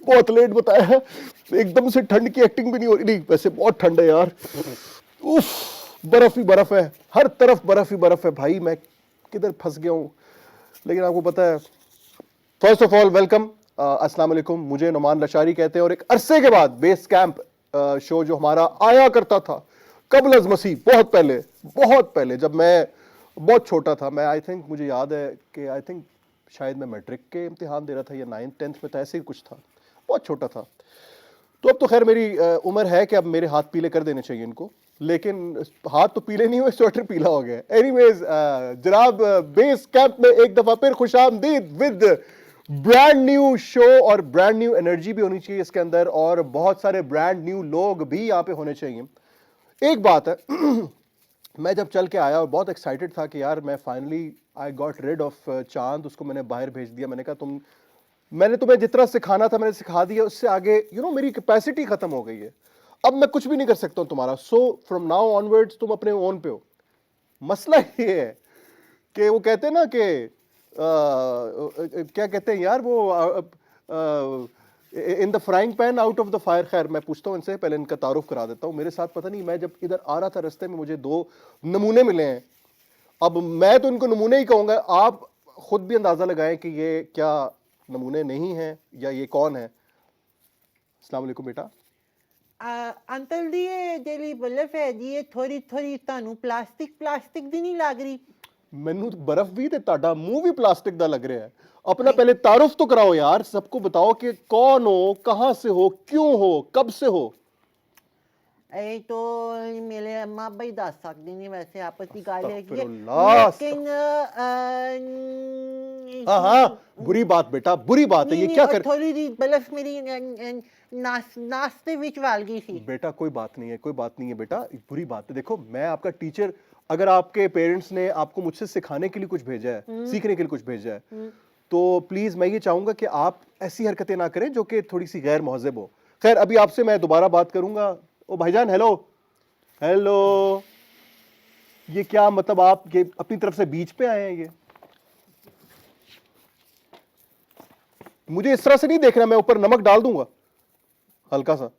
बहुत लेट बताया, एकदम से ठंड की एक्टिंग भी नहीं हो रही। नहीं वैसे बहुत ठंड है यार, उफ, बर्फ ही बर्फ है, हर तरफ बर्फ ही बर्फ है भाई, मैं किधर फंस गया हूँ। लेकिन आपको पता है, फर्स्ट ऑफ ऑल वेलकम, अस्सलाम वालेकुम। मुझे नुमान लशारी कहते हैं और एक अरसे के बाद बेस कैंप शो जो हमारा आया करता था कबल अज़ मसीह, बहुत पहले जब मैं बहुत छोटा था। मैं आई थिंक, मुझे याद है कि आई थिंक शायद मैं मैट्रिक के इम्तिहान दे रहा था या 9th 10th में था, ऐसे ही कुछ था, बहुत छोटा था। तो अब तो खैर मेरी उम्र है कि अब मेरे हाथ पीले कर देने चाहिए इनको, लेकिन हाथ तो पीले नहीं हुए, स्वेटर पीला हो गया। एनीवेज जनाब, बेस कैंप में एक दफा फिर खुशामदीद विद ब्रांड न्यू शो, और ब्रांड न्यू एनर्जी भी होनी चाहिए इसके अंदर, और बहुत सारे ब्रांड न्यू लोग भी यहाँ पे होने चाहिए। एक बात है, मैं जब चल के आया और बहुत एक्साइटेड था कि यार मैं finally I got rid of Chand, उसको मैंने बाहर भेज दिया। मैंने कहा मैंने तुम्हें जितना सिखाना था मैंने सिखा दिया, उससे आगे मेरी कैपेसिटी खत्म हो गई है, अब मैं कुछ भी नहीं कर सकता हूं तुम्हारा। सो फ्रॉम नाउ ऑनवर्ड्स तुम अपने ओन पे हो। मसला ये है कि वो कहते हैं ना कि क्या कहते हैं यार वो, in the frying pan out of the fire. खैर मैं पूछता हूँ इनसे, पहले इनका तारुफ करा देता हूँ। मेरे साथ पता नहीं, मैं जब इधर आ रहा था रास्ते में मुझे 2 नमूने मिले हैं। अब मैं तो इनको नमूने ही कहूंगा, आप खुद भी अंदाजा लगाएं कि ये क्या नमूने नहीं हैं या ये कौन है। अस्सलाम वालेकुम बेटा। अंकल जी ये ਜਿਹੜੀ ਬਲਫ ਹੈ ਜੀ ਇਹ ਥੋੜੀ ਥੋੜੀ ਤੁਹਾਨੂੰ ਪਲਾਸਟਿਕ ਦੀ ਨਹੀਂ ਲੱਗ ਰਹੀ? ਮੈਨੂੰ बर्फ भी ਤੇ ਤੁਹਾਡਾ ਮੂੰਹ ਵੀ प्लास्टिक ਦਾ लग रहा है। अपना पहले तारुफ तो कराओ यार, सबको बताओ कि कौन हो, कहां से हो, क्यों हो, कब से हो। ਇਹ तो मेरे अम्मा भाई ਦੱਸ ਸਕਦੇ ਨੇ, ਵੈਸੇ ਆਪਸ ਦੀ ਗੱਲ ਹੈਗੀ ਹੈ। अस्तगफिरुल्लाह। लेकिन हाँ हाँ, बुरी बात बेटा, बुरी बात है। ये क्या कर, थोड़ी सी बलफ मेरी नाश्ते ਵਿੱਚ ਵਲ गई थी। बेटा कोई बात नहीं है, कोई बात नहीं है बेटा, बुरी बात है। देखो मैं आपका टीचर, अगर आपके पेरेंट्स ने आपको मुझसे सिखाने के लिए कुछ भेजा है, सीखने के लिए कुछ भेजा है, तो प्लीज मैं ये चाहूंगा कि आप ऐसी हरकतें ना करें जो कि थोड़ी सी गैर महज़ब हो। खैर अभी आपसे मैं दोबारा बात करूंगा। ओ भाईजान, हेलो हेलो, ये क्या मतलब, आप ये अपनी तरफ से बीच पे आए हैं? ये मुझे इस तरह से नहीं देखना, मैं ऊपर नमक डाल दूंगा हल्का सा,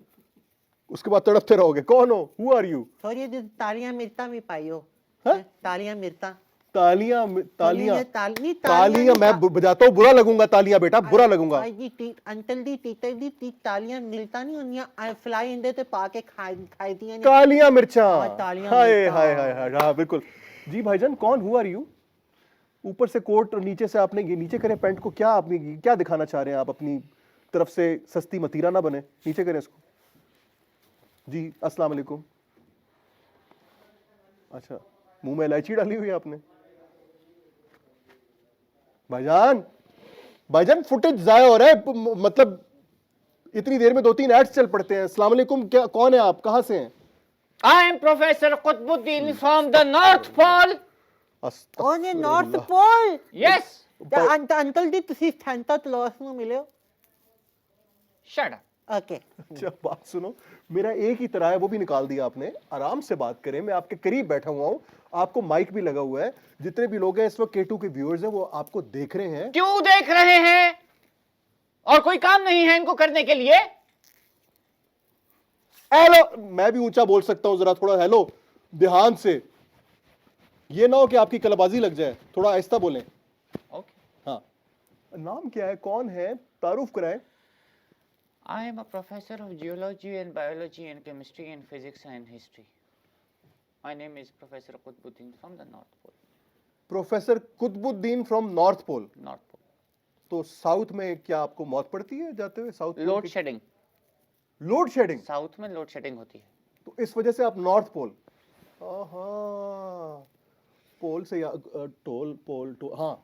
उसके बाद तड़पते रहोगे। कौन हो, हु आर यू? थोड़ी तालियां मिर्चा भी पाइयो। हाँ? तालियां मिर्चा, तालियां तालियां तालियां तालियां मैं बजाता हूँ, बुरा लगूंगा तालियां बेटा, बुरा लगूंगा। अंकल दी टीचर दी तालियां मिलता नहीं होनियां, फ्लाई इंदे ते पाके खाई दियां कालियां मिर्चा, तालियां हाय मिर्चा। हाय हाय हाय, हाँ बिल्कुल जी। भाईजान कौन, हु आर यू? ऊपर से कोट और नीचे से आपने ये नीचे करें पैंट को, क्या आप क्या दिखाना चाह रहे हैं आप? अपनी तरफ से सस्ती मतीरा ना बने, नीचे करें इसको जी। अस्सलाम वालेकुम। अच्छा, मुंह में इलायची डाली हुई है आपने? भाईजान, भाईजान फुटेज जाया हो रहा है, मतलब इतनी देर में 2-3 एड्स चल पड़ते हैं। अस्सलाम वालेकुम, क्या, कौन है आप, कहां से हैं? I am Professor Qutbuddin from the North Pole. और ये नॉर्थ पोल? Yes. अंकल जी ਤੁਸੀਂ ਸੈਂटा क्लॉस ਨੂੰ ਮਿਲਿਓ? Shut up. ओके। अच्छा बात सुनो, मेरा एक ही तरह है, वो भी निकाल दिया आपने। आराम से बात करें, मैं आपके करीब बैठा हुआ हूँ, आपको माइक भी लगा हुआ है। जितने भी लोग हैं इस वक्त K2 के व्यूअर्स हैं, वो आपको देख रहे हैं। क्यों देख रहे हैं? और कोई काम नहीं है इनको करने के लिए? हेलो, मैं भी ऊंचा बोल सकता हूं जरा, थोड़ा हेलो ध्यान से, ये ना हो कि आपकी कलाबाजी लग जाए, थोड़ा आहिस्ता बोलें। Okay. हाँ, नाम क्या है, कौन है, तारुफ कराएं। I am a professor of geology and biology and chemistry and physics and history. My name is Professor Qutbuddin from the North Pole. Professor Qutubuddin from North Pole. North Pole. तो साउथ में क्या आपको मौत पड़ती है जाते हुए? South Load shedding. Load shedding, south में लोड शेडिंग होती है, तो इस वजह से आप नॉर्थ पोल। पोल से या टोल पोल टो, हाँ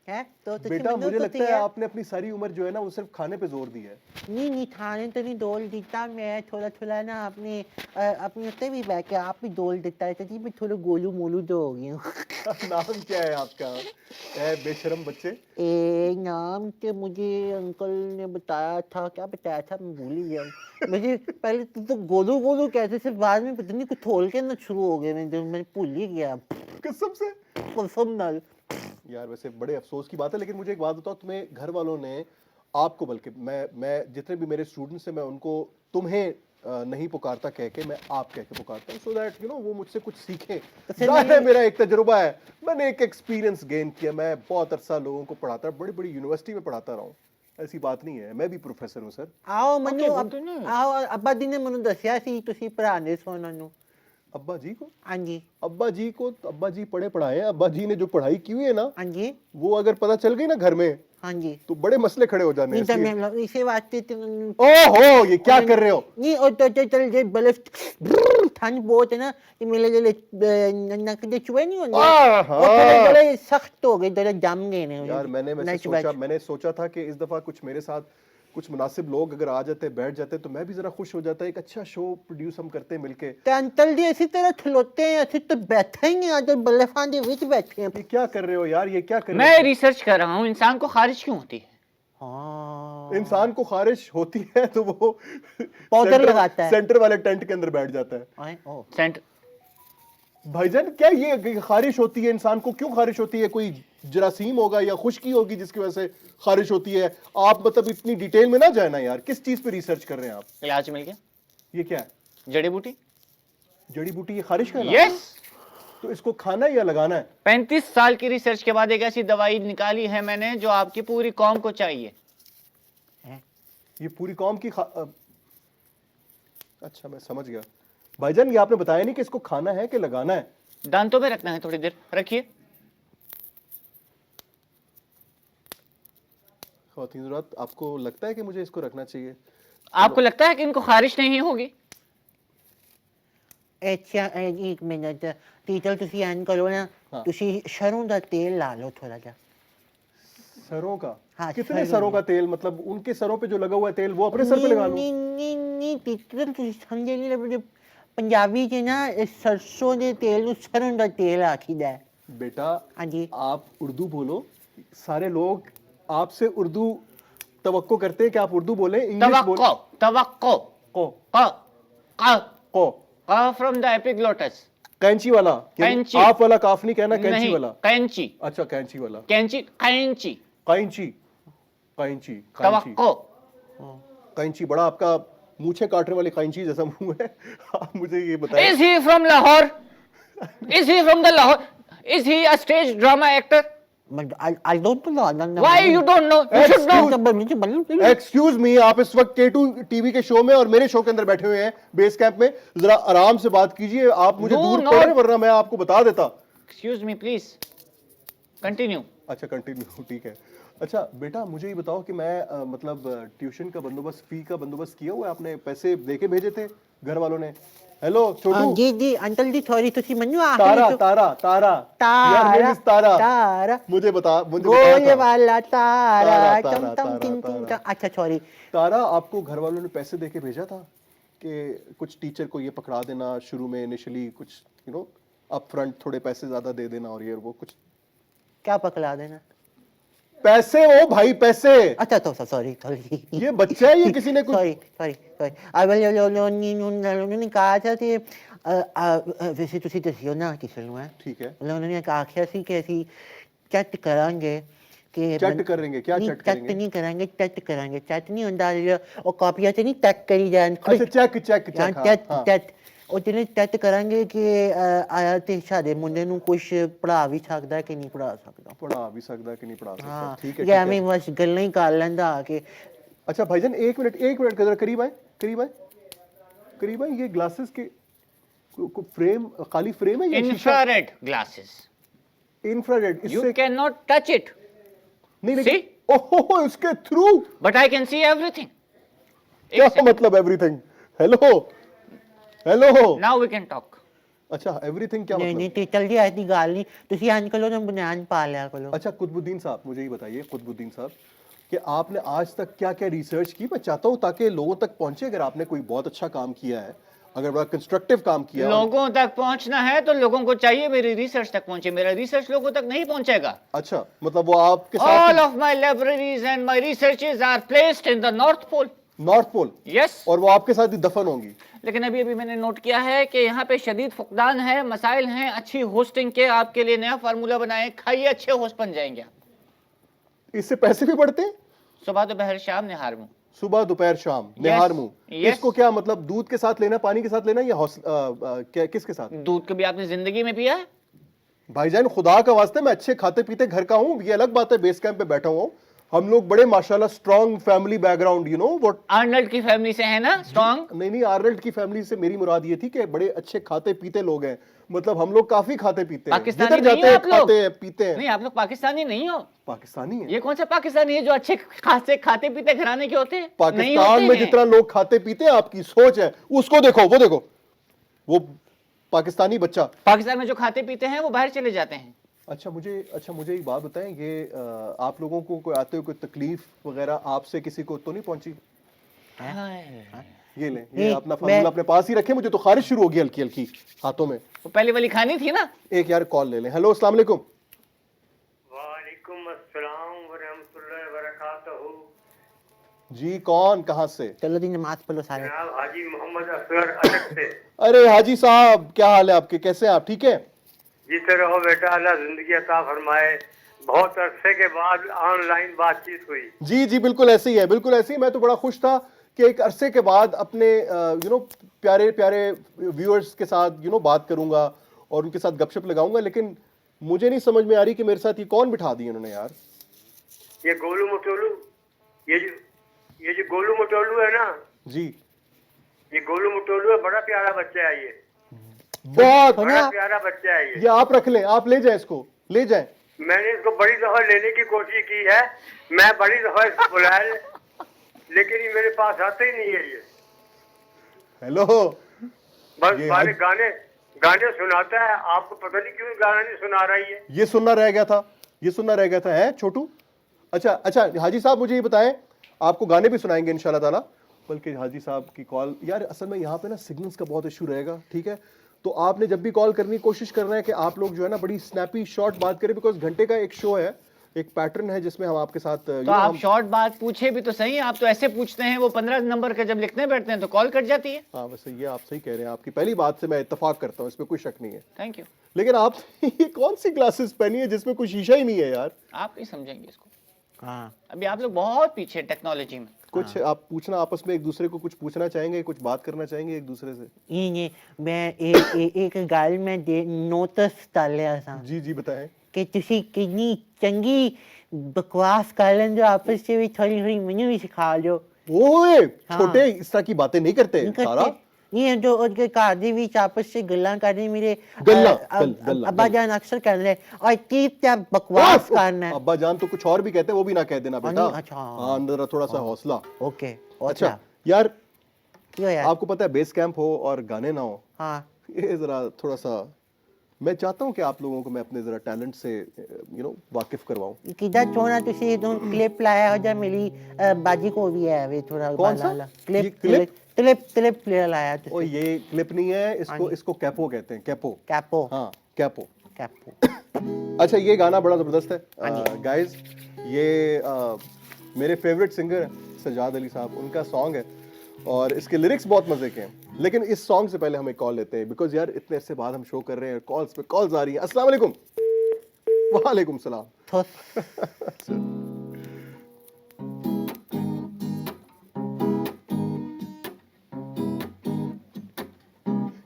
है तो बेटा मुझे लगता है आपने अपनी सारी उम्र जो है ना वो सिर्फ खाने पे जोर दिया है। नहीं खाने तो नहीं डोल देता मैं, थोड़ा ना अपने अपने उत्ते भी बैठ के आप भी डोल देता है, तो मैं थोड़ा गोलू मोलू जो हो गई हूँ। नाम क्या है आपका, ए बेशरम बच्चे? नाम तो मुझे अंकल ने बताया था, क्या बताया था मैं भूल ही गया हूँ। मुझे पहले तो गोलू गोलू कहते थे, बाद में पता नहीं कुछ खोल के ना शुरू हो गए, मैं भूल ही गया कसम से। कसम नाल। यार वैसे बड़े अफसोस की बात है, लेकिन मुझे एक बात बताओ, तुम्हें घर वालों ने आपको, बल्कि मैं जितने भी मेरे स्टूडेंट्स हैं मैं उनको तुम्हें नहीं पुकारता कह के, मैं आप कह के पुकारता हूँ, सो दैट यू नो वो मुझसे कुछ सीखें। फिर जाहिर है मेरा एक तजुर्बा है, मैंने एक एक्सपीरियंस गेन किया, मैं बहुत अरसा लोगों को पढ़ाता, बड़ी बड़ी यूनिवर्सिटी में पढ़ाता रहा हूँ, ऐसी बात नहीं है, मैं भी प्रोफेसर हूँ सर। आओ Manu Okay, good to know. आओ ਅੱਬਾ ਜੀ ਨੇ ਮੈਨੂੰ ਦੱਸਿਆ ਸੀ ਤੁਸੀਂ ਪੜ੍ਹਾਉਂਦੇ ਸੋ ਉਹਨਾਂ ਨੂੰ अब्बा जी को, ਹਾਂਜੀ अब्बा जी को, अब्बा जी पढ़े पढ़ाए हैं, अब्बा जी ने जो पढ़ाई की हुई है ना, ਹਾਂਜੀ वो अगर पता चल गई ना घर में ਹਾਂਜੀ तो बड़े मसले खड़े हो जाने ਨਹੀਂ हैं ਤਾਂ इसलिए। ਮੈਂ ਇਸੇ ਵਾਸਤੇ ਤੇ ਮੈਨੂੰ ओहो, ये क्या कर रहे हो? ਨਹੀਂ ਉਹ ਤਾਂ ਚੱਲ ਜੇ ਬਲਫ ਠੰਡ ਬਹੁਤ ਹੈ ਨਾ ਤੇ ਮੇਰੇ ਜਿਹੜੇ ਨੱਕ ਦੇ ਚੂਹੇ ਨਹੀਂ ਹੁੰਦੇ ਆਹਾ। ਉਹ ਥੋੜੇ ਬੜੇ ਸਖਤ ਹੋ ਗਏ ਜਿਹੜੇ ਜੰਮ ਗਏ ਨੇ यार मैंने सोचा था कि इस दफा कुछ मेरे साथ कुछ मुनासिब लोग अगर आ जाते, बैठ जाते, तो मैं भी जरा खुश हो जाता, एक अच्छा शो प्रोड्यूस हम करते मिलके। ਤੇ ਅੰਕਲ ਜੀ ਅਸੀਂ ਤੇਰਾ ਖਲੋਤੇ हैं ਅਸੀਂ तो बैठे ही नहीं आज बल्फां ਦੇ ਵਿੱਚ बैठे हैं ये क्या कर रहे हो यार, ये क्या कर रहे मैं रिसर्च कर रहा हूँ इंसान को खारिश क्यों होती है। हाँ हो? इंसान को खारिश होती है तो वो पाउडर लगाता है। सेंटर वाले टेंट के अंदर बैठ जाता है। आए, ओ सेंट भाईजान क्या ये खारिश होती है, इंसान को क्यों खारिश होती है? कोई जरासीम होगा या खुश्की होगी जिसकी वजह से खारिश होती है? आप मतलब इतनी डिटेल में ना जाए ना यार, किस चीज पे रिसर्च कर रहे हैं आप? इलाज मिल गया, ये क्या है? जड़ी बूटी। जड़ी बूटी, ये खारिश का इलाज? यस, तो इसको खाना है या लगाना है? 35 साल की रिसर्च के बाद एक ऐसी दवाई निकाली है मैंने जो आपकी पूरी कौम को चाहिए। ये पूरी कौम की अच्छा मैं समझ गया। भाईजान ये आपने बताया नहीं कि इसको खाना है कि लगाना है? दांतों में रखना है, थोड़ी देर रखिए। ख्वातीन हज़रात, आपको लगता है कि मुझे इसको रखना चाहिए? आपको लगता है कि इनको खारिश नहीं होगी? अच्छा एक मिनट टीचर ਤੁਸੀਂ ਐਨ ਕਰੋ ਨਾ हाँ। ਤੁਸੀਂ ਸਰੋਂ ਦਾ ਤੇਲ ਲਾ ਲਓ थोड़ा सा सरों का? हाँ, कितने सरों सरों का तेल? मतलब उनके सरों पे जो लगा हुआ है तेल वो अपने सर पे लगा लूं? ਨਹੀਂ ਟੀਚਰ ਤੁਸੀਂ ਸਮਝੇ ਨਹੀਂ ਲੱਗੇ ਪੰਜਾਬੀ ਚ ਨਾ ਇਹ ਸਰਸੋਂ ਦੇ ਤੇਲ ਨੂੰ ਸਰੋਂ ਦਾ ਤੇਲ ਆਖੀਦਾ ਹੈ बेटा ਹਾਂਜੀ आप उर्दू बोलो, सारे लोग आपसे उर्दू तवक्को करते हैं कि आप उर्दू बोले, इंग्लिश बोले। तवक्को को क क को क फ्रॉम द एपिग्लोटस। कैंची वाला? कैंची। आप वाला काफ नहीं कहना, कैंची नहीं, वाला। कैंची। अच्छा कैंची वाला। कैंची कैंची कैंची कैंची कैंची तवक्को। कैंची, बड़ा आपका मूछे काटने वाली कैंची जैसा मुंह है। आप मुझे ये बताएं। Is he from Lahore? Is he from the Lahore? Is he a stage drama actor? I don't know Why you don't know? You should know. Excuse me, आप इस वक्त K2 टीवी के शो में और मेरे शो के अंदर बैठे हुए हैं बेस कैंप में, जरा आराम से बात कीजिए। आप मुझे No, दूर no. पड़ रहे, वरना मैं आपको बता देता। Excuse me, please. Continue. अच्छा कंटिन्यू, ठीक है। अच्छा बेटा मुझे ये बताओ कि मैं मतलब ट्यूशन का बंदोबस्त, फी का बंदोबस्त किया हुआ है? आपने पैसे देके भेजे थे घर वालों ने? हेलो छोटू। जी जी अंकल जी सॉरी ਤੁਸੀਂ ਮੈਨੂੰ तारा तारा तारा Your name is तारा। तारा मुझे बताया गोले था। वाला तारा तारा, टम तारा, टम टिंग टिंग तारा। अच्छा सॉरी तारा, आपको घर वालों ने पैसे देके भेजा था कि कुछ टीचर को ये पकड़ा देना शुरू में, इनिशियली कुछ यू नो अप फ्रंट थोड़े पैसे ज्यादा दे देना और ये वो कुछ क्या पकड़ा देना पैसे? ओ भाई पैसे। अच्छा तो सॉरी सॉरी ये बच्चा है, ये किसी ने कुछ सॉरी सॉरी सॉरी उन्होंने कहा था कि वैसे ਤੁਸੀਂ ਦੱਸਿਓ ਨਾ ਕਿਸੇ ਨੂੰ ਹੈ ठीक है। ਉਹਨਾਂ ਨੇ ਆਖਿਆ ਸੀ ਕਿ ਅਸੀਂ ਚੈੱਕ ਕਰਾਂਗੇ कि चेक करेंगे? क्या चेक चेक करेंगे? नहीं कराएंगे चेक नहीं होता और कॉपियां से नहीं चेक करी जाए अच्छा चेक चेक चेक चेक ਉਹ ਜਿਹਨੇ ਚੈੱਕ ਕਰਾਂਗੇ ਕਿ ਆਇਆ ਤੇ ਸਾਡੇ ਮੁੰਡੇ ਨੂੰ ਕੁਝ ਪੜਾ ਵੀ ਸਕਦਾ ਕਿ ਨਹੀਂ ਪੜਾ ਸਕਦਾ पढ़ा भी सकता कि नहीं पढ़ा सकता? ਹਾਂ ठीक है, ਜਾਂ ठीक ਮੈਂ है। ਬਸ ਗੱਲਾਂ ਹੀ कर ਲੈਂਦਾ कि अच्छा भाईजान एक मिनट जरा करीब आए ये ग्लासेस के फ्रेम, खाली फ्रेम है ये शीशा? Infrared glasses. इंफ्रारेड। You इससे cannot touch it, नहीं See? ओहो इसके through but I can see everything. क्या मतलब everything? Hello hello Now we can talk. अच्छा एवरीथिंग क्या नहीं मतलब? नहीं टीचर जी ऐसी ਗੱਲ ਨਹੀਂ ਤੁਸੀਂ ਅੰਕਲ ਨੂੰ ਬਨਾਨ ਪਾ ਲਿਆ ਕਰੋ अच्छा कुतुबुद्दीन साहब मुझे ये बताइए, कुतुबुद्दीन साहब कि आपने आज तक क्या क्या रिसर्च की? मैं चाहता हूँ ताकि लोगों तक पहुंचे, अगर आपने कोई बहुत अच्छा काम किया है, अगर बड़ा कंस्ट्रक्टिव काम किया है। लोगों तक पहुंचना है तो लोगों को चाहिए मेरी रिसर्च तक पहुंचे। मेरा रिसर्च लोगों तक नहीं पहुंचेगा। अच्छा मतलब वो आपके All साथ of my libraries and my researches are placed in the North Pole. North Pole, Yes. और वो आपके साथ ही दफन होंगी? लेकिन अभी अभी मैंने नोट किया है कि यहाँ पे शदीद फुकदान है, मसाइल हैं, अच्छी होस्टिंग के आपके लिए नया फार्मूला बनाए, खाइए, अच्छे होस्ट बन जाएंगे आप। इससे पैसे भी बढ़ते हैं? सुबह दोपहर शाम निहार मुंह। सुबह दोपहर शाम निहार मुंह। yes. इसको क्या मतलब दूध के साथ लेना, पानी के साथ लेना, या क्या किसके साथ? दूध कभी आपने जिंदगी में पिया है? भाईजान खुदा का वास्ते मैं अच्छे खाते पीते घर का हूँ, ये अलग बात है बेस कैंप पे बैठा हुआ हूँ। हम लोग बड़े माशाल्लाह strong family background, you know what. Arnold की फैमिली से है ना स्ट्रॉन्ग? नहीं, आर्नल्ड की फैमिली से मेरी मुराद ये थी कि बड़े अच्छे खाते पीते लोग हैं। मतलब हम लोग काफी खाते पीते हैं, पाकिस्तानी जिधर नहीं जाते हो हैं आप लोग? खाते हैं पीते हैं। नहीं, आप लोग पाकिस्तानी नहीं हो। पाकिस्तानी है? ये कौन सा पाकिस्तानी है जो अच्छे खासे खाते पीते घराने के होते हैं? नहीं पाकिस्तान होते में हैं। जितना लोग खाते पीते हैं, आपकी सोच है। उसको देखो, वो देखो, वो पाकिस्तानी बच्चा। पाकिस्तान में जो खाते पीते हैं वो बाहर चले जाते हैं। अच्छा मुझे एक बात बताएं, ये आप लोगों को कोई आते हुए कोई तकलीफ वगैरह आपसे किसी को तो नहीं पहुंची? ये लें, ये अपना फार्मूला अपने पास ही रखें, मुझे तो खारिश शुरू होगी हल्की हल्की हाथों में। वो पहले वाली खानी थी ना। एक यार कॉल ले लें। हेलो, अस्सलाम वालेकुम। वालेकुम अस्सलाम व रहमतुल्लाहि व बरकातहू। जी कौन, कहाँ से? चलो जी नमाज पढ़ो सारे। जनाब हाजी मोहम्मद असगर अटक से। अरे हाजी साहब, क्या हाल है आपके, कैसे हैं आप, ठीक है? जीते रहो बेटा, अल्लाह जिंदगी अता फरमाए। बहुत अरसे के बाद ऑनलाइन बातचीत हुई। जी बिल्कुल ऐसे ही है, बिल्कुल ऐसे ही। मैं तो बड़ा खुश था कि एक अरसे के बाद अपने प्यारे प्यारे व्यूअर्स के साथ बात करूंगा और उनके साथ गपशप लगाऊंगा, लेकिन मुझे नहीं समझ में आ रही कि मेरे साथ ये कौन बिठा दिए उन्होंने यार। ये गोलू मोटोलू, ये जो गोलू मोटोलू है ना जी, ये गोलू मोटोलू है, बड़ा प्यारा बच्चा है ये, बहुत बड़ा प्यारा बच्चा है ये आप रख लें, आप ले जाएं इसको, ले जाएं। मैंने इसको बड़ी दफा लेने की कोशिश की है, मैं बड़ी दफा इसको बुलाया, लेकिन ये मेरे पास आते ही नहीं है। ये हेलो, बस ये सारे गाने सुनाता है, आपको पता नहीं क्यों गाना नहीं सुना रही है। ये सुनना रह गया था, ये सुनना रह गया था, है छोटू? अच्छा हाजी साहब, मुझे ये बताएं, आपको गाने भी सुनाएंगे इंशाल्लाह ताला। बल्कि हाजी साहब की कॉल, यार असल में यहाँ पे ना सिग्नल्स का बहुत इशू रहेगा, ठीक है? तो आपने जब भी कॉल करनी कोशिश करना है कि आप लोग जो है ना बड़ी स्नैपी शॉर्ट बात करें, बिकॉज घंटे का एक शो है, एक पैटर्न है जिसमें हम आपके साथ तो आप शॉर्ट बात पूछे भी तो सही, आप तो ऐसे पूछते हैं, वो 15 नंबर का जब लिखने बैठते हैं तो कॉल कट जाती है। हाँ वैसे ये आप सही कह रहे हैं, आपकी पहली बात से मैं इत्तेफाक करता हूँ, इसमें कोई शक नहीं है। Thank you. लेकिन आप ये कौन सी ग्लासेस पहनी है जिसमें कोई शीशा ही नहीं है यार? आप नहीं समझेंगे इसको। हाँ अभी आप लोग बहुत पीछे हैं टेक्नोलॉजी में। कुछ आप पूछना, आपस में एक दूसरे को कुछ पूछना चाहेंगे, कुछ बात करना चाहेंगे एक दूसरे से? ये मैं एक गाल में नोटिस डालिया था जी बताएं। कि तुसी कितनी चंगी बकवास कर लें जो आपस में भी थोड़ी थोड़ी मैंने भी सिखा लो। ओए हाँ। छोटे इस तरह की बातें नहीं करते नहीं सारा। करते नहीं जो उनके घर दी भी आपस से गल्ला करनी मेरे गल्ला अब्बा जान अक्सर कर रहे और की क्या बकवास करना है। अब्बा जान तो कुछ और भी कहते हैं, वो भी ना कह देना बेटा। अच्छा। हाँ अंदर थोड़ा सा हौसला। ओके अच्छा यार, क्यों यार? आपको पता है बेस कैंप हो और गाने ना हो, हाँ ये जरा थोड़ा सा मैं चाहता हूँ कि आप लोगों को मैं अपने जरा टैलेंट से वाकिफ करवाऊं। किधर छोड़ा तुसी तो क्लिप लाया हो जा मेरी बाजी को भी है वे थोड़ा कौन सा? ये क्लिप लाया ओ ये क्लिप नहीं है, इसको कैपो कहते हैं, कैपो। कैपो। हाँ कैपो। कैपो। अच्छा ये गाना बड़ा जबरदस्त है गाइस, ये मेरे फेवरेट सिंगर सजाद अली साहब, उनका सॉन्ग है और इसके लिरिक्स बहुत मजे के हैं। लेकिन इस सॉन्ग से पहले हम एक कॉल लेते हैं, बिकॉज यार इतने अरसे बाद हम शो कर रहे हैं, कॉल्स पे कॉल्स आ रही हैं। अस्सलाम वालेकुम। वालेकुम सलाम।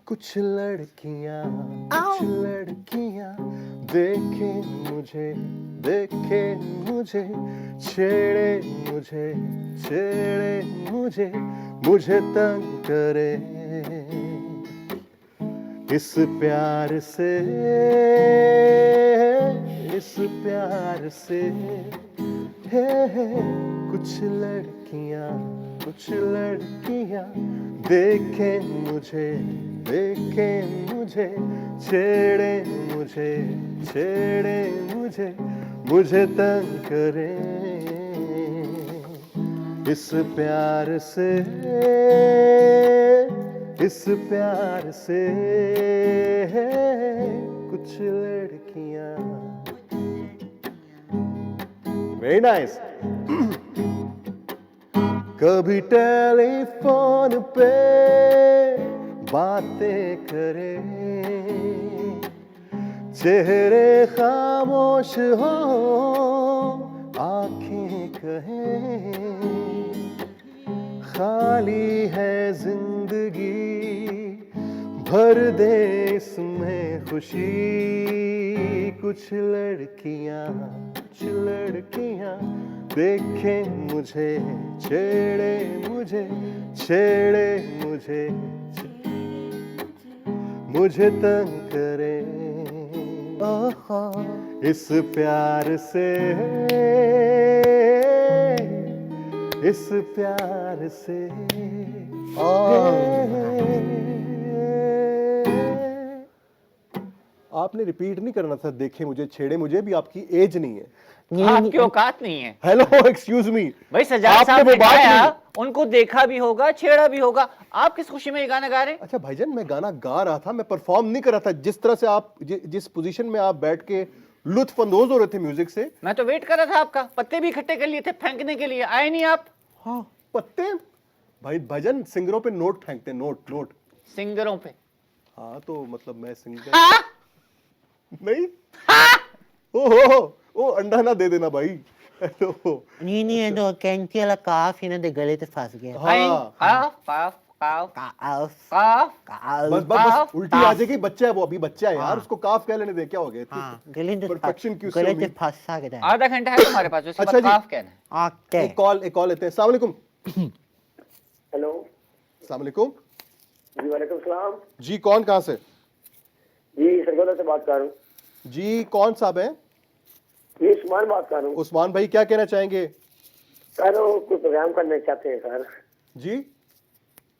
कुछ लड़कियां देखे मुझे छेड़े मुझे तंग करे इस प्यार से है कुछ लड़कियां देखे मुझे छेड़े मुझे तंग करे इस प्यार से है कुछ लड़कियां। Very nice. कभी टेलीफोन पे बातें करें, चेहरे खामोश हो, आंखें कहें खाली है जिंदगी, भर दे इसमें खुशी। कुछ लड़कियां देखें मुझे, छेड़े मुझे, छेड़े मुझे तंग करे ओहो इस प्यार से, इस प्यार से। आपने रिपीट नहीं करना था, देखे मुझे, छेड़े मुझे, भी आपकी एज नहीं है। आपकी औकात नहीं है हेलो एक्सक्यूज मी, भाई। सजाद आपने साहब वो ने बात गाया, नहीं। उनको देखा भी होगा, छेड़ा भी होगा। आप किस खुशी में ये गाना गा रहे हैं? अच्छा भाईजान, मैं गाना गा रहा था, मैं परफॉर्म नहीं कर रहा था। जिस तरह से आप जिस पोजीशन में आप बैठ के लुत्फ अंदोज हो रहे थे म्यूजिक से। मैं तो वेट कर रहा था आपका, पत्ते भी इकट्ठे कर लिए थे फेंकने के लिए, आए नहीं आप। हाँ पत्ते भाईजान सिंगरों पे नोट फेंकते हैं, नोट सिंगरों पे। हाँ तो मतलब मैं सिंगर हाँ? नहीं। ओ अंडा ना दे देना भाई। हेलो नहीं तो कैंची वाला काफ इन्हें दे गले ते फंस गया। हाँ काफ काफ काफ काफ काफ। काफ बस उल्टी आ जाएगी। बच्चा है वो, अभी बच्चा है यार, उसको काफ कह लेने दे, क्या हो गया? हाँ गले ते परफेक्शन की उससे गले ते उम्मीद। फंसा के आधा घंटा है तुम्हारे पास, उसके अच्छा बाद जी। काफ कहना है। ओके एक कॉल लेते हैं। अस्सलाम वालेकुम। हेलो अस्सलाम वालेकुम जी, वालेकुम सलाम जी। कौन कहाँ से? जी, सरगोदा से बात कर रहा हूँ जी कौन साहब हैं? जी, उस्मान बात कर रहा हूँ उस्मान भाई, क्या कहना चाहेंगे? सर। वो कोई प्रोग्राम करना चाहते हैं सर, जी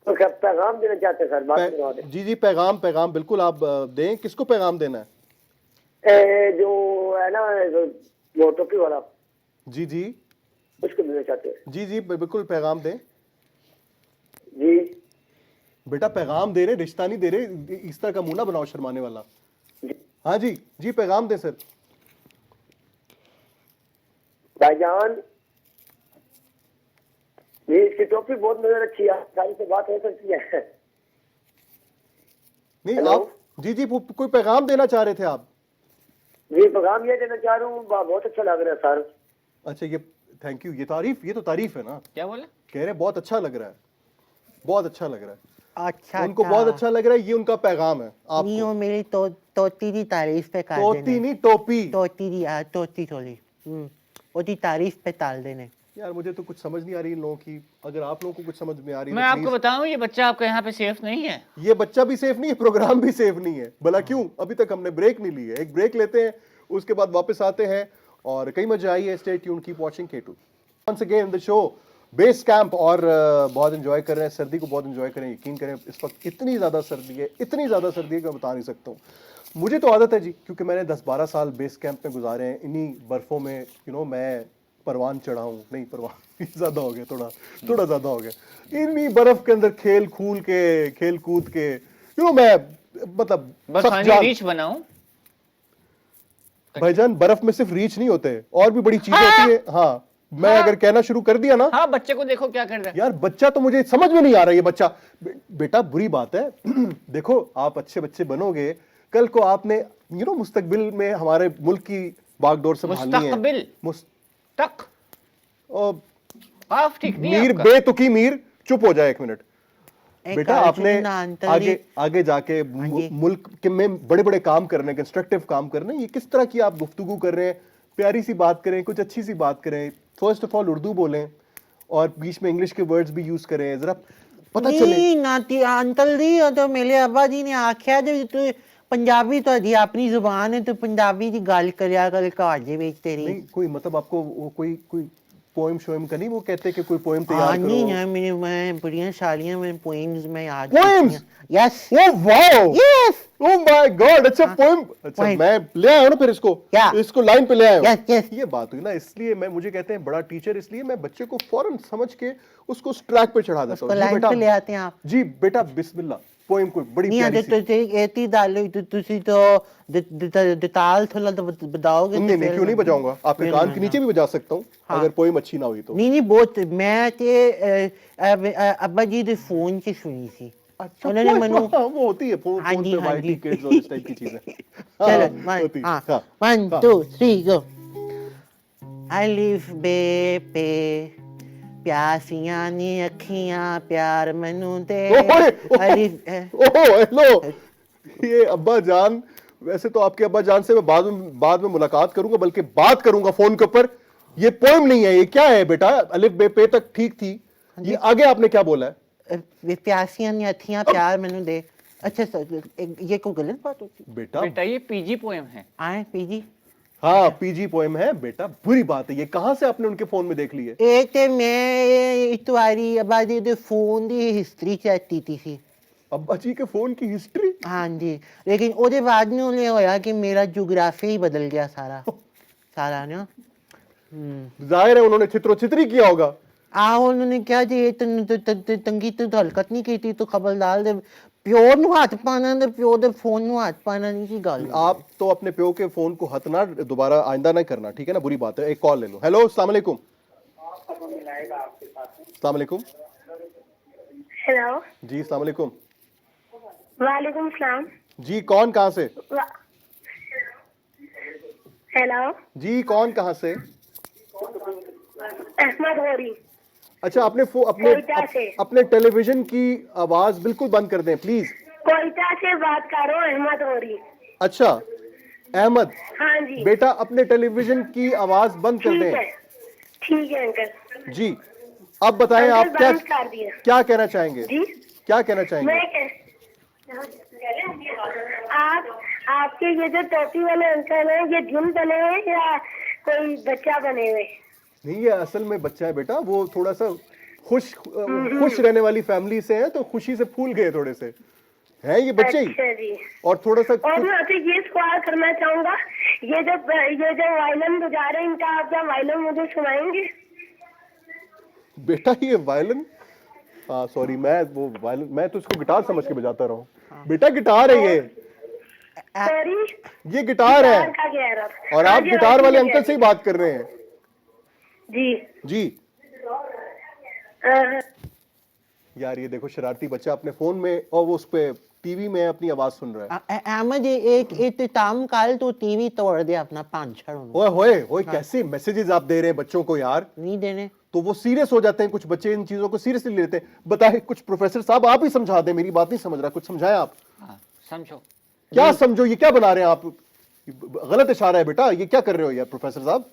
तो क्या पैगाम देना चाहते हैं सर? बात करवा दें। जी पैगाम बिल्कुल आप दें। किसको पैगाम देना है? जो है ना, वो टोपी वाला, जी उसको देना चाहते हैं। जी बिल्कुल पैगाम दें। जी बेटा पैगाम दे रहे, रिश्ता नहीं दे रहे। इस तरह का मुंह ना बनाओ शर्माने वाला। जी हाँ जी पैगाम दें सर। भाईजान जी, इसकी टोपी बहुत नजर अच्छी है, सारी से बात हो सकती है। नहीं हेलो? आप जी कोई पैगाम देना चाह रहे थे आप? जी, पैगाम ये देना चाह रहा हूँ, बहुत अच्छा लग रहा है सर। अच्छा ये थैंक यू, ये तो तारीफ है ना। क्या बोला? कह रहे बहुत अच्छा लग रहा है, बहुत अच्छा लग रहा है। अच्छा उनको बहुत अच्छा लग रहा है, ये उनका पैगाम है नहीं आपको। वो मेरी तोती दी तारीफ पे कर तोती देने नहीं टोपी। तोती दी तोती थोड़ी ओदी तारीफ पे ताल देने। यार मुझे तो कुछ समझ नहीं आ रही इन लोगों की। अगर आप लोगों को कुछ समझ में आ रही है मैं तो आपको please- बताऊं, ये बच्चा आपके यहाँ पे सेफ नहीं है। ये बच्चा भी सेफ नहीं है, प्रोग्राम भी सेफ नहीं है। भला क्यों? अभी तक हमने ब्रेक नहीं ली है। एक ब्रेक लेते हैं, उसके बाद वापस आते हैं और कई मजा आई है। Stay tuned, keep watching K2 once again the show base camp. और बहुत एंजॉय कर रहे हैं, सर्दी को बहुत एंजॉय करें। यकीन करें इस वक्त इतनी ज्यादा सर्दी है कि मैं बता नहीं सकता हूँ। मुझे तो आदत है जी, क्योंकि मैंने 10-12 साल बेस कैंप में गुजारे हैं। इन्हीं बर्फों में मैं परवान चढ़ा हूँ, नहीं परवान ज्यादा हो गया, थोड़ा ज्यादा हो गया। इन्हीं बर्फ के अंदर खेल कूद के मैं मतलब बस सख्त खाली जान। रीच बनाऊं। भाईजान बर्फ में सिर्फ रीच नहीं होते, और भी बड़ी चीजें होती है। हाँ मैं अगर कहना शुरू कर दिया ना, हाँ, बच्चे को देखो क्या कर रहा है। यार बच्चा तो मुझे समझ में नहीं आ रहा ये बच्चा। बेटा बुरी बात है। देखो आप अच्छे बच्चे बनोगे, कल को आपने मुस्तकबिल में हमारे मुल्क की बागडोर संभालनी है। मुस्तकबिल तक और काफ ठीक नहीं है मीर आपका। बेतुकी मीर, चुप हो जाए एक मिनट। बेटा आपने आगे आगे जाके मुल्क के में बड़े बड़े काम करने, कंस्ट्रक्टिव काम करने। ये किस तरह की आप गुफ्तगू कर रहे हैं? प्यारी सी बात करें, कुछ अच्छी सी बात करें। फर्स्ट ऑफ ऑल उर्दू बोलें और बीच में इंग्लिश के वर्ड्स भी यूज करें, जरा पता चले। नहीं नाती अंकल जी तो मेरे अब्बा जी ने आख्या जो तू पंजाबी तो दी अपनी जुबान है तो पंजाबी की गल करया कर घर जे विच तेरी। नहीं कोई मतलब आपको वो कोई पोएम शोएम का नहीं, वो कहते कि कोई पोएम तैयार नहीं करो। ना मैं बढ़िया सालियां मैं पोएम्स में याद Poems? Yes oh wow, yes oh my God. अच्छा पोएम, अच्छा Poem. मैं ले आया हूं ना फिर क्या? इसको लाइन पे ले आया हूं। Yes, yes. ये बात हुई ना, इसलिए मुझे कहते हैं बड़ा टीचर, इसलिए मैं बच्चे को फौरन समझ के उसको उस ट्रैक पे चढ़ा देता उसको हूं। जी लाइन बेटा, पे ले आते हैं आप। जी बेटा बिस्मिल्लाह। पोएम कोई बड़ी नहीं प्यारी आते सी। तो एती डालो तो तुसी तो ताल थोड़ा तो बताओगे नहीं नहीं क्यों नहीं बजाऊंगा, आपके फिर कान के नीचे भी बजा सकता हूँ हाँ। अगर पोएम अच्छी ना हुई तो। नहीं बहुत मैं ते अब्बा जी दे फोन च सुनी सी। अच्छा उन्होंने वो- मनु वो होती है फोन हाँ फोन जी, पे हाँ वाईटी जी। किड्स और इस टाइप की चीजें। चलो हाँ, होती है, हाँ, 1 हाँ। 2 3 गो अलिफ बे पे प्यासियां नी अखियां प्यार मैनू दे ओए, अलिफ ओह हेलो, ये अब्बा जान, वैसे तो आपके अब्बा जान से मैं बाद में मुलाकात करूंगा, बल्कि बात करूंगा फोन के ऊपर। ये पोएम नहीं है, ये क्या है बेटा? अलिफ बे पे तक ठीक थी, ये आगे आपने क्या बोला है? प्यासियां नी अखियां प्यार मैनू दे। अच्छा सर ये कोई गलत बात होती बेटा बेटा ये पीजी पोएम है। आए पीजी हाँ पीजी पोएम है बेटा, बुरी बात है। ये कहां से आपने उनके फोन में देख ली है? एक ते मैं इस वारी अब्बा जी दे फोन दी हिस्ट्री चेक कीती सी। अब्बा जी के फोन की हिस्ट्री? हाँ जी, लेकिन ਉਹਦੇ बाद ਨੂੰ ਇਹ ਹੋਇਆ कि मेरा ज्योग्राफी ही बदल गया सारा ना। जाहिर है उन्होंने छित्रो छित्री किया होगा। ਆਹੋ उन्होंने कहा जी ਇਹ ਤੰਗੀ ਤੋਂ ਹਲਕਤ ਨਹੀਂ ਕੀਤੀ तो खबरदार ਦੇ ਪਿਓ ਨੂੰ ਹੱਥ ਪਾਣਾ ਤੇ ਪਿਓ ਦੇ ਫੋਨ ਨੂੰ ਹੱਥ ਪਾਣਾ ਨਹੀਂ ਸੀ ਗੱਲ। आप तो अपने प्यो के फोन को हथ ना दोबारा आइंदा ना करना, ठीक है ना? बुरी बात है। एक कॉल ले लो। हेलो, अस्सलाम वालेकुम। अस्सलाम वालेकुम। हेलो जी अस्सलाम वालेकुम। वालेकुम सलाम। जी कौन कहाँ से? हेलो जी कौन कहाँ से? अहमद होरी अच्छा अपने कोयटा से। अपने टेलीविजन की आवाज बिल्कुल बंद कर दें प्लीज। कोयटा से बात कर रहा हूँ, अहमद होरी। अच्छा अहमद, हाँ जी बेटा अपने टेलीविजन की आवाज बंद कर ठीक है, दें। ठीक है अंकल। जी अब बताएं आप अंकल क्या बंद कर दिया। क्या कहना चाहेंगे? जी क्या कहना चाहेंगे? मैं आप आपके ये जो टोपी वाले अंकल हैं, ये जिन बने हैं या कोई बच्चा बने हुए? नहीं ये असल में बच्चा है बेटा, वो थोड़ा सा खुश रहने वाली फैमिली से है, तो खुशी से फूल गए थोड़े से हैं ये बच्चे ही। अच्छा जी। और थोड़ा सा और मैं आपसे ये सवाल करना चाहूंगा, ये जो वायलिन बजा रहे हैं, इनका आप क्या वायलिन मुझे सुनाएंगे? बेटा ये वायलिन, हाँ सॉरी मैं वो वायलिन, मैं तो इसको गिटार समझ के बजाता रहा हूँ। बेटा गिटार है सॉरी ये गिटार है। का कह रहा था। और हाँ आप जी, गिटार हाँ वाले जी, अंकल से ही बात कर रहे हैं। जी जी अ, यार ये देखो शरारती बच्चा अपने फोन में और वो उस पे टीवी में अपनी आवाज सुन रहा है। अहमद एक इत्तेताम काल तो टीवी तोड़ दिया अपना पांचड़ ओए होए होए कैसे मैसेजेस आप दे रहे हैं बच्चों को यार, नहीं देने। तो वो सीरियस हो जाते हैं। कुछ बच्चे इन चीजों को सीरियसली लेते हैं। बताए कुछ प्रोफेसर साहब आप ही समझा दें, मेरी बात नहीं समझ रहा, कुछ समझाएं आप। हाँ, समझो। क्या समझो, ये क्या बना रहे हैं आप? गलत इशारा है बेटा, ये क्या कर रहे हो यार प्रोफेसर साहब?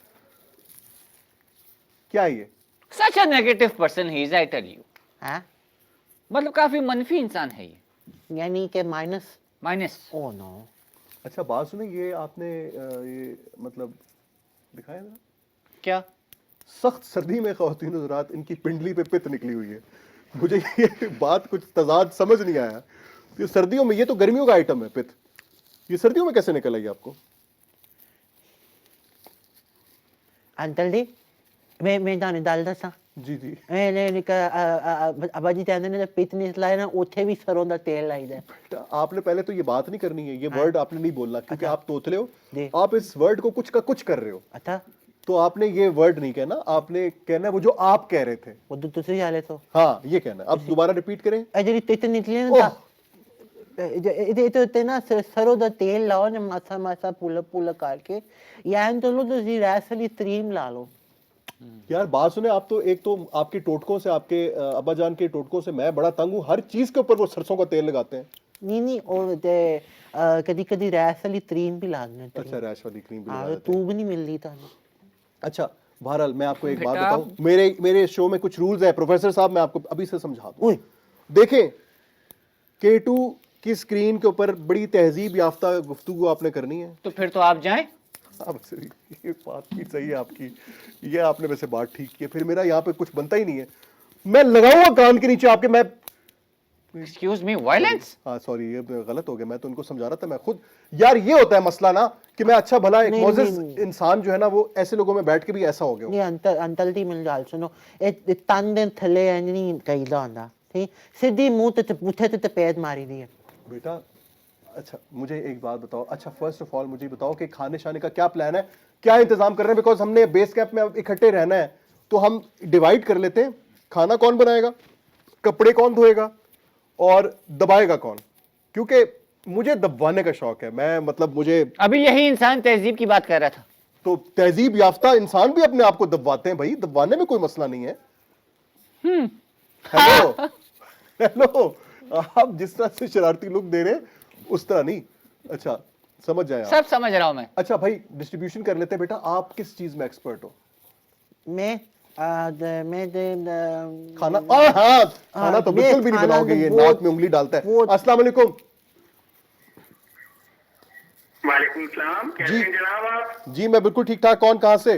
क्या है ये? Such a negative person he is, I tell you. हाँ मतलब काफी मनफी इंसान है ये। यानी कि माइनस। माइनस। Oh no. अच्छा बात सुने, ये आपने ये मतलब दिखाया ना, क्या? सख्त सर्दी में ख़वातीन हज़रात इनकी पिंडली पे पित्त निकली हुई है। मुझे ये बात कुछ तजाद समझ नहीं आया। ये सर्दियों में, ये तो गर्मियों का आइटम है पित्त, ये सर्दियों में कैसे निकल आई आपको? अंकल जी मैं ਤੁਹਾਨੂੰ ਗੱਲ ਦੱਸਾਂ। जी जी मैंने अब्बा जी कहते ने पित नहीं लाए ना उथे भी सरों का तेल लाइदा। बेटा आपने पहले तो ये बात नहीं करनी है, ये वर्ड आपने नहीं बोलना, क्योंकि आप तोतले हो। जी। आप इस वर्ड को कुछ का कुछ कर रहे हो, अच्छा तो आपने ये वर्ड नहीं कहना, आपने कहना है वो जो आप कह रहे थे। वो तुसी जाले तो हाँ ये कहना, अब दोबारा रिपीट करें। ਜਿਹੜੀ ਤਿੱਤ ਨਿਕਲੀ ओह। ਨਾ ਇਹਦੇ ਉੱਤੇ ਨਾ ਸਰੋਂ ਦਾ ਤੇਲ ਲਾਓ ਨਾ ਮਾਸਾ ਮਾਸਾ ਪੁੱਲ ਕਰਕੇ ਜਾਂ ਚਲੋ ਤੁਸੀਂ ਰੈਸ ਵਾਲੀ ਕਰੀਮ ਲਾ ਲਓ। यार बात सुने, आप तो एक तो आपके टोटकों से, आपके अब्बा जान के टोटकों से मैं बड़ा तंग हूँ। हर चीज के ऊपर वो सरसों का तेल लगाते हैं। ਨਹੀਂ ਉਹ ਤੇ ਕਦੀ ਕਦੀ ਰੈਸ ਵਾਲੀ ਕਰੀਮ भी ला देना। अच्छा रैश वाली क्रीम भी लगा हाँ देते हैं। ट्यूब नहीं मिलती ਤੁਹਾਨੂੰ। अच्छा बहरहाल मैं आपको एक बात बेटा। बताऊं, मेरे शो में कुछ रूल्स है प्रोफेसर साहब, मैं आपको अभी से समझा दूं। ओए देखें K2 की स्क्रीन के ऊपर बड़ी तहजीब याफ्ता गुफ्तगू आपने करनी है। तो फिर तो आप जाएं। अब ये बात भी सही है आपकी, ये आपने वैसे बात ठीक की है। फिर मेरा यहाँ पे कुछ बनता ही नहीं है, मैं लगाऊंगा कान के नीचे आपके। मैं एक्सक्यूज मी, वायलेंस। हाँ सॉरी ये गलत हो गया, मैं तो उनको समझा रहा था। मैं खुद यार ये होता है मसला ना कि मैं अच्छा भला एक नहीं, मोजिज नहीं। इंसान जो है ना, वो ऐसे लोगों में बैठ के भी ऐसा हो गया। ਨਹੀਂ ਅੰਤਲ ਦੀ ਮੈਨੂੰ ਗੱਲ ਸੁਣੋ ਇਹ ਤਨ ਦੇ ਥੱਲੇ ਇੰਜ ਨਹੀਂ ਕਹੀਦਾ ਹੁੰਦਾ ਠੀਕ ਸਿੱਧੀ ਮੂੰਹ ਤੇ ਪੁੱਠੇ ਤੇ ਪੈਦ ਮਾਰੀ ਦੀ ਹੈ। बेटा अच्छा मुझे एक बात बताओ, अच्छा फर्स्ट ऑफ ऑल मुझे बताओ कि खाने शाने का क्या प्लान है, क्या इंतजाम कर रहे हैं? बिकॉज हमने बेस कैंप में अब इकट्ठे रहना है, तो हम डिवाइड कर लेते हैं। खाना कौन बनाएगा, कपड़े कौन धोएगा, और दबाएगा कौन? क्योंकि मुझे दबाने का शौक है, मैं मतलब मुझे अभी यही इंसान तहजीब की बात कर रहा था। तो तहजीब याफ्ता इंसान भी अपने आप को दबाते हैं भाई, दबाने में कोई मसला नहीं है। हेलो हेलो, आप जिस तरह से शरारती लुक दे रहे हैं उस तरह नहीं। अच्छा समझ जाए आप। सब समझ रहा हूं मैं। अच्छा भाई डिस्ट्रीब्यूशन कर लेते हैं बेटा, आप किस चीज में एक्सपर्ट हो? मैं खाना हाँ, खाना तो मैं बिल्कुल भी नहीं खाना बनाओगे, ये वो- नाक में उंगली डालता है। वो- अस्सलाम वालेकुम। वालेकुम सलाम, कैसे जी। हैं जनाब आप? जी मैं बिल्कुल ठीक ठाक। कौन कहाँ से?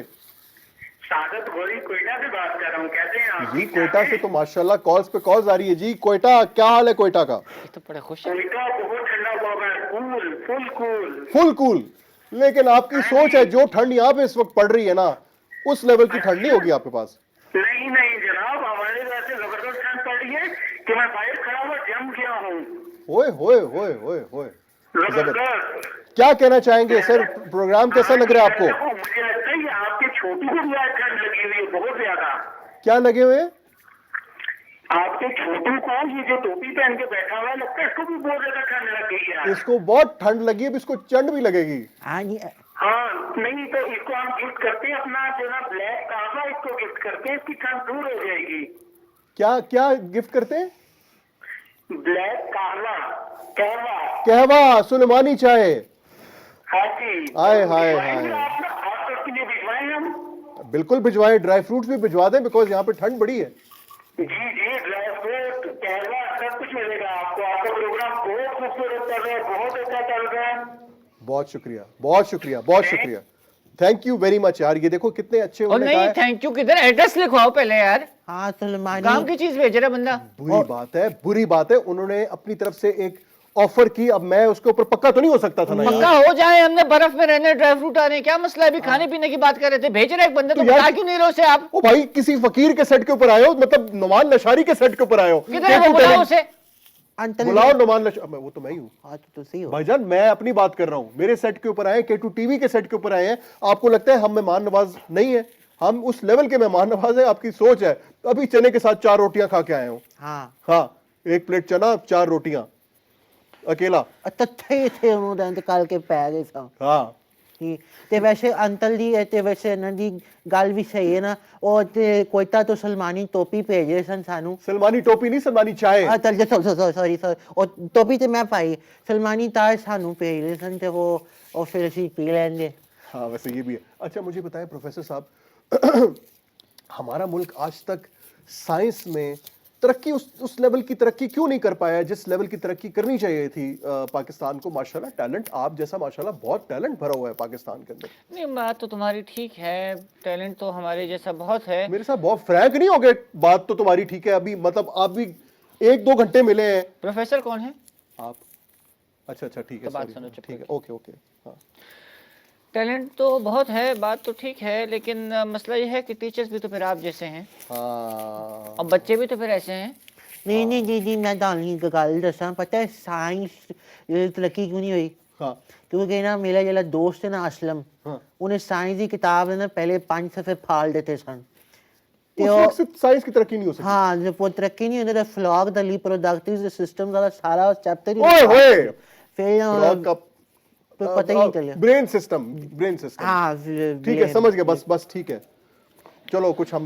सादत गोरी कोयटा से बात कर रहा हूँ, कैसे हैं आप? जी ठीक कोयटा ठाक से हैं? तो माशाल्लाह कॉल्स पे कॉल्स आ रही है जी। कोयटा क्या हाल है कोयटा का? ये तो बड़े खुश है। कोयटा बहुत ठंडा हुआ है, cool, full cool. Full cool. लेकिन आपकी सोच है जो ठंड यहाँ पे इस वक्त पड़ रही है ना, उस लेवल की ठंड नहीं होगी आपके पास। नहीं नहीं जनाब, हमारे घर से जबरदस्त ठंड पड़ रही है कि मैं बाहर खड़ा हुआ जम गया हूँ। ओए होए होए होए होए, जबरदस्त। क्या कहना चाहेंगे सर? प्रोग्राम कैसा लग रहा है आपको? देखो, मुझे लगता है कि आपके छोटू को भी आज ठंड लगी हुई है बहुत ज्यादा। क्या लगे हुए हैं? आपके छोटू को ये जो टोपी पहन के बैठा हुआ है, लगता है इसको भी बहुत ज्यादा ठंड लग गई है। इसको बहुत ठंड लगी है, अब इसको चंड भी लगेगी। हाँ जी, हाँ नहीं तो इसको हम गिफ्ट करते हैं, अपना जो ना ब्लैक कावा इसको गिफ्ट करते हैं, इसकी ठंड दूर हो जाएगी। क्या क्या गिफ्ट करते हैं? ब्लैक कावा, कहवा। कहवा, सुलेमानी चाय। हाँ जी। हाय, हाय, भिजवाएंगे हाय। आप ना, आप सबके लिए भिजवाएं हम। बिल्कुल भिजवाएं, ड्राई फ्रूट्स भी भिजवा दें बिकॉज यहाँ पे ठंड बड़ी है। जी जी, ड्राई फ्रूट, कहवा, सब कुछ मिलेगा आपको। आपका प्रोग्राम बहुत खूबसूरत चल रहा है, बहुत अच्छा चल रहा है। बहुत शुक्रिया, बहुत शुक्रिया, बहुत शुक्रिया। थैंक यू वेरी मच यार। ये देखो कितने अच्छे और उन्होंने नहीं कहा है। थैंक यू किधर, एड्रेस लिखवाओ पहले यार। हाँ सलमानी काम की चीज भेज रहा बंदा। बुरी बात है, बुरी बात है। उन्होंने अपनी तरफ से एक ऑफर की, अब मैं उसके ऊपर पक्का तो नहीं हो सकता था ना पक्का यार। हो जाए, हमने बर्फ में रहने, ड्राई फ्रूट आ रहे हैं, क्या मसला है? अभी खाने पीने की बात कर रहे थे, भेज रहे एक बंदे, तो यार- बता क्यों नहीं रहे उसे आप? ओ भाई किसी फकीर के सेट के ऊपर आए हो, मतलब नुमान नशारी के सेट के ऊपर आए हो। किधर है वो, बुलाओ उसे। अंतर बुलाओ नुमान नशारी। वो तो मैं ही हूँ हाँ तो सही हो। भाईजान, मैं अपनी बात कर रहा हूँ। मेरे सेट के ऊपर आए, K2 टीवी के सेट के ऊपर आए हैं। आपको लगता है हम मेहमान नवाज नहीं है? हम उस लेवल के मेहमान नवाज है। आपकी सोच है। अभी चने के साथ 4 रोटियां खा के आए हूँ। हाँ हाँ, 1 प्लेट चना, 4 रोटियां, अकेला। तथे थे उन्होंने इंतकाल के पै गए सा हाँ ਜੀ ਤੇ ਵੈਸੇ ਅੰਕਲ ਜੀ ਤੇ ਵੈਸੇ ਇਹਨਾਂ ਦੀ ਗੱਲ ਵੀ ਸਹੀ ਹੈ ਨਾ। ਉਹ ਤੇ ਕੋਇਤਾ ਤੋਂ ਸਲਮਾਨੀ ਟੋਪੀ ਭੇਜ ਰਹੇ ਸਨ ਸਾਨੂੰ। सलमानी टोपी नहीं, सलमानी चाय। ਆ ਚੱਲ ਜਾ ਸੌਰੀ ਉਹ ਟੋਪੀ ਤੇ ਮੈਂ ਪਾਈ, ਸਲਮਾਨੀ ਤਾਜ ਸਾਨੂੰ ਭੇਜ ਰਹੇ ਸਨ ਤੇ ਉਹ ਫਿਰ ਅਸੀਂ ਪੀ ਲੈਂਦੇ। हाँ वैसे ये भी है। अच्छा मुझे बताएं प्रोफेसर साहब, हमारा मुल्क आज तक साइंस में तरक्की उस लेवल की तरक्की क्यों नहीं कर पाया जिस लेवल की तरक्की करनी चाहिए थी? पाकिस्तान को माशाल्लाह टैलेंट, आप जैसा माशाल्लाह बहुत टैलेंट भरा हुआ है पाकिस्तान के अंदर। नहीं बात तो तुम्हारी ठीक है, टैलेंट तो हमारे जैसा बहुत है। मेरे साथ बहुत फ्रैंक नहीं हो गए। बात तो तुम्हारी ठीक है, अभी मतलब आप भी 1-2 घंटे मिले हैं। प्रोफेसर कौन है? आप अच्छा अच्छा ठीक है, तो बात sorry, सुनो, चुप ठीक है, ओके ओके। हाँ टैलेंट तो बहुत है, बात तो ठीक है, लेकिन मसला ये है कि टीचर्स भी तो फिर आप जैसे हैं हाँ और बच्चे भी तो फिर ऐसे हैं। ਨਹੀਂ ਨਹੀਂ ਜੀ ਮੈਂ ਤੁਹਾਨੂੰ ਇੱਕ ਗੱਲ ਦੱਸਾਂ, ਪਤਾ ਹੈ ਸਾਇੰਸ ਤਰੱਕੀ ਕਿਉਂ ਨਹੀਂ ਹੋਈ? हाँ क्योंकि ना मेरा ਜਿਹੜਾ ਦੋਸਤ है ना असलम, हाँ। ਉਹਨੇ साइंस ਦੀ किताब है ना पहले 5 सफ़े फाड़ देते सन ਤੇ उस ਉਹ वक्त से साइंस की तरक्की नहीं हो सकती। हाँ जब वो तरक्की नहीं होती तो फ्लॉग द रिप्रोडक्टिव सिस्टम का सारा चैप्टर ओए होए, फिर फ्रॉग का फिर पता ही नहीं चला। Brain system, brain system. हाँ ठीक है, समझ गया, बस बस ठीक है। चलो कुछ हम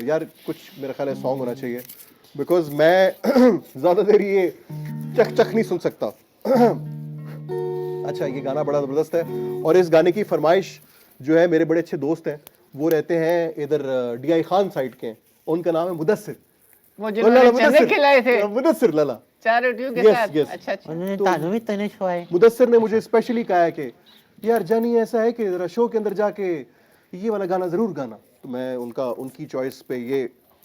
यार कुछ मेरा ख्याल है सॉन्ग होना चाहिए, बिकॉज मैं ज्यादा देर ये चक चक नहीं सुन सकता। अच्छा ये गाना बड़ा जबरदस्त है और इस गाने की फरमाइश जो है मेरे बड़े अच्छे दोस्त हैं, वो रहते हैं इधर DI खान साइड के हैं। उनका नाम है मुदस्सिर। वो जिन्होंने चने खिलाए थे मुदस्सिर लाला। 4 रोटियों के Yes, साथ। yes. अच्छा अच्छा। उन्होंने तानू भी तने छुआए। मुदस्सिर ने मुझे स्पेशली कहा है कि यार जानी ऐसा है कि जरा शो के अंदर जाके ये वाला गाना जरूर गाना। तो मैं उनकी चॉइस पे, ये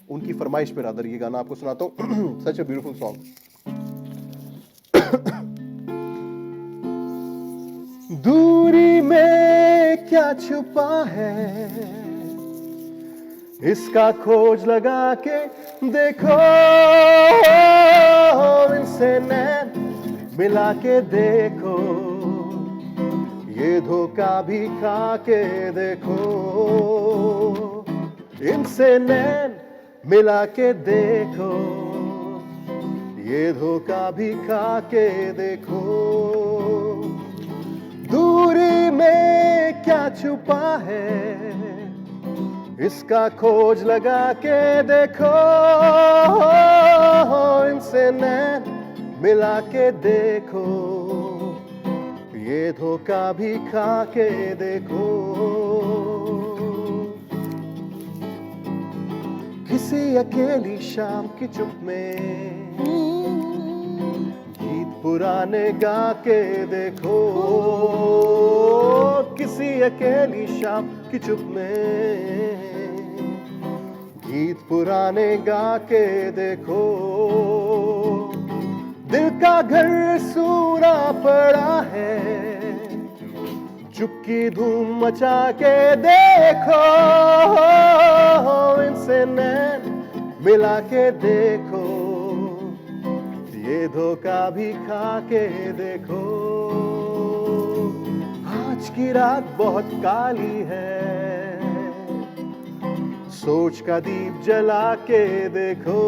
उनकी फरमाइश पे रादर ये गाना आपको सुनाता हूँ। सच अ ब्यूटीफुल सॉन्ग। दूरी में क्या छुपा है, इसका खोज लगा के देखो, इनसे नैन मिला के देखो, ये धोखा भी खा के देखो, इनसे नैन मिला के देखो, ये धोखा भी खा के देखो, दूरी में क्या छुपा है, इसका खोज लगा के देखो, इनसे नैन मिला के देखो, ये धोखा भी खा के देखो। किसी अकेली शाम की चुप में गीत पुराने गा के देखो, किसी अकेली शाम की चुप में गीत पुराने गा के देखो, दिल का घर सूना पड़ा है, चुपकी धूम मचा के देखो, इनसे नैन मिला के देखो, ये धोखा भी खा के देखो। आज की रात बहुत काली है, सोच का दीप जला के देखो,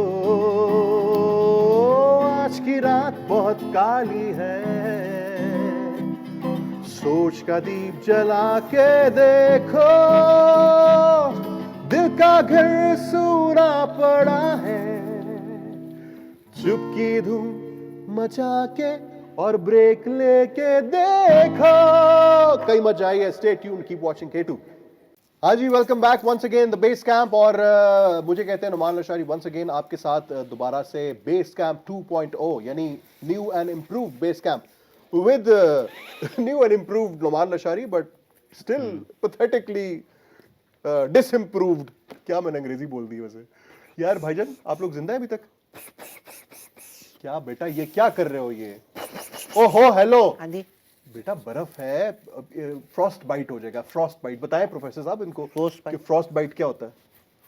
आज की रात बहुत काली है, सोच का दीप जला के देखो, दिल का घर सूना पड़ा है, चुपकी धूम मचा के और ब्रेक लेके देखो। कहीं मत जाइए, stay tune, keep watching K2। हाँ जी, welcome back once again the base camp. और मुझे कहते हैं नुमान लशारी वंस अगेन आपके साथ दोबारा से बेस कैंप 2.0 यानी new and improved base camp with new and improved Numan Lashari, but still pathetically disimproved. क्या मैंने अंग्रेजी बोल दी वैसे। यार भाईजान, आप लोग जिंदा है अभी तक? क्या बेटा ये क्या कर रहे हो ये? ओहो हेलो। हाँ जी, बेटा बर्फ है, फ्रॉस्ट बाइट हो जाएगा। फ्रॉस्ट बाइट बताएं प्रोफेसर साहब इनको Frost bite। कि फ्रॉस्ट बाइट क्या होता है।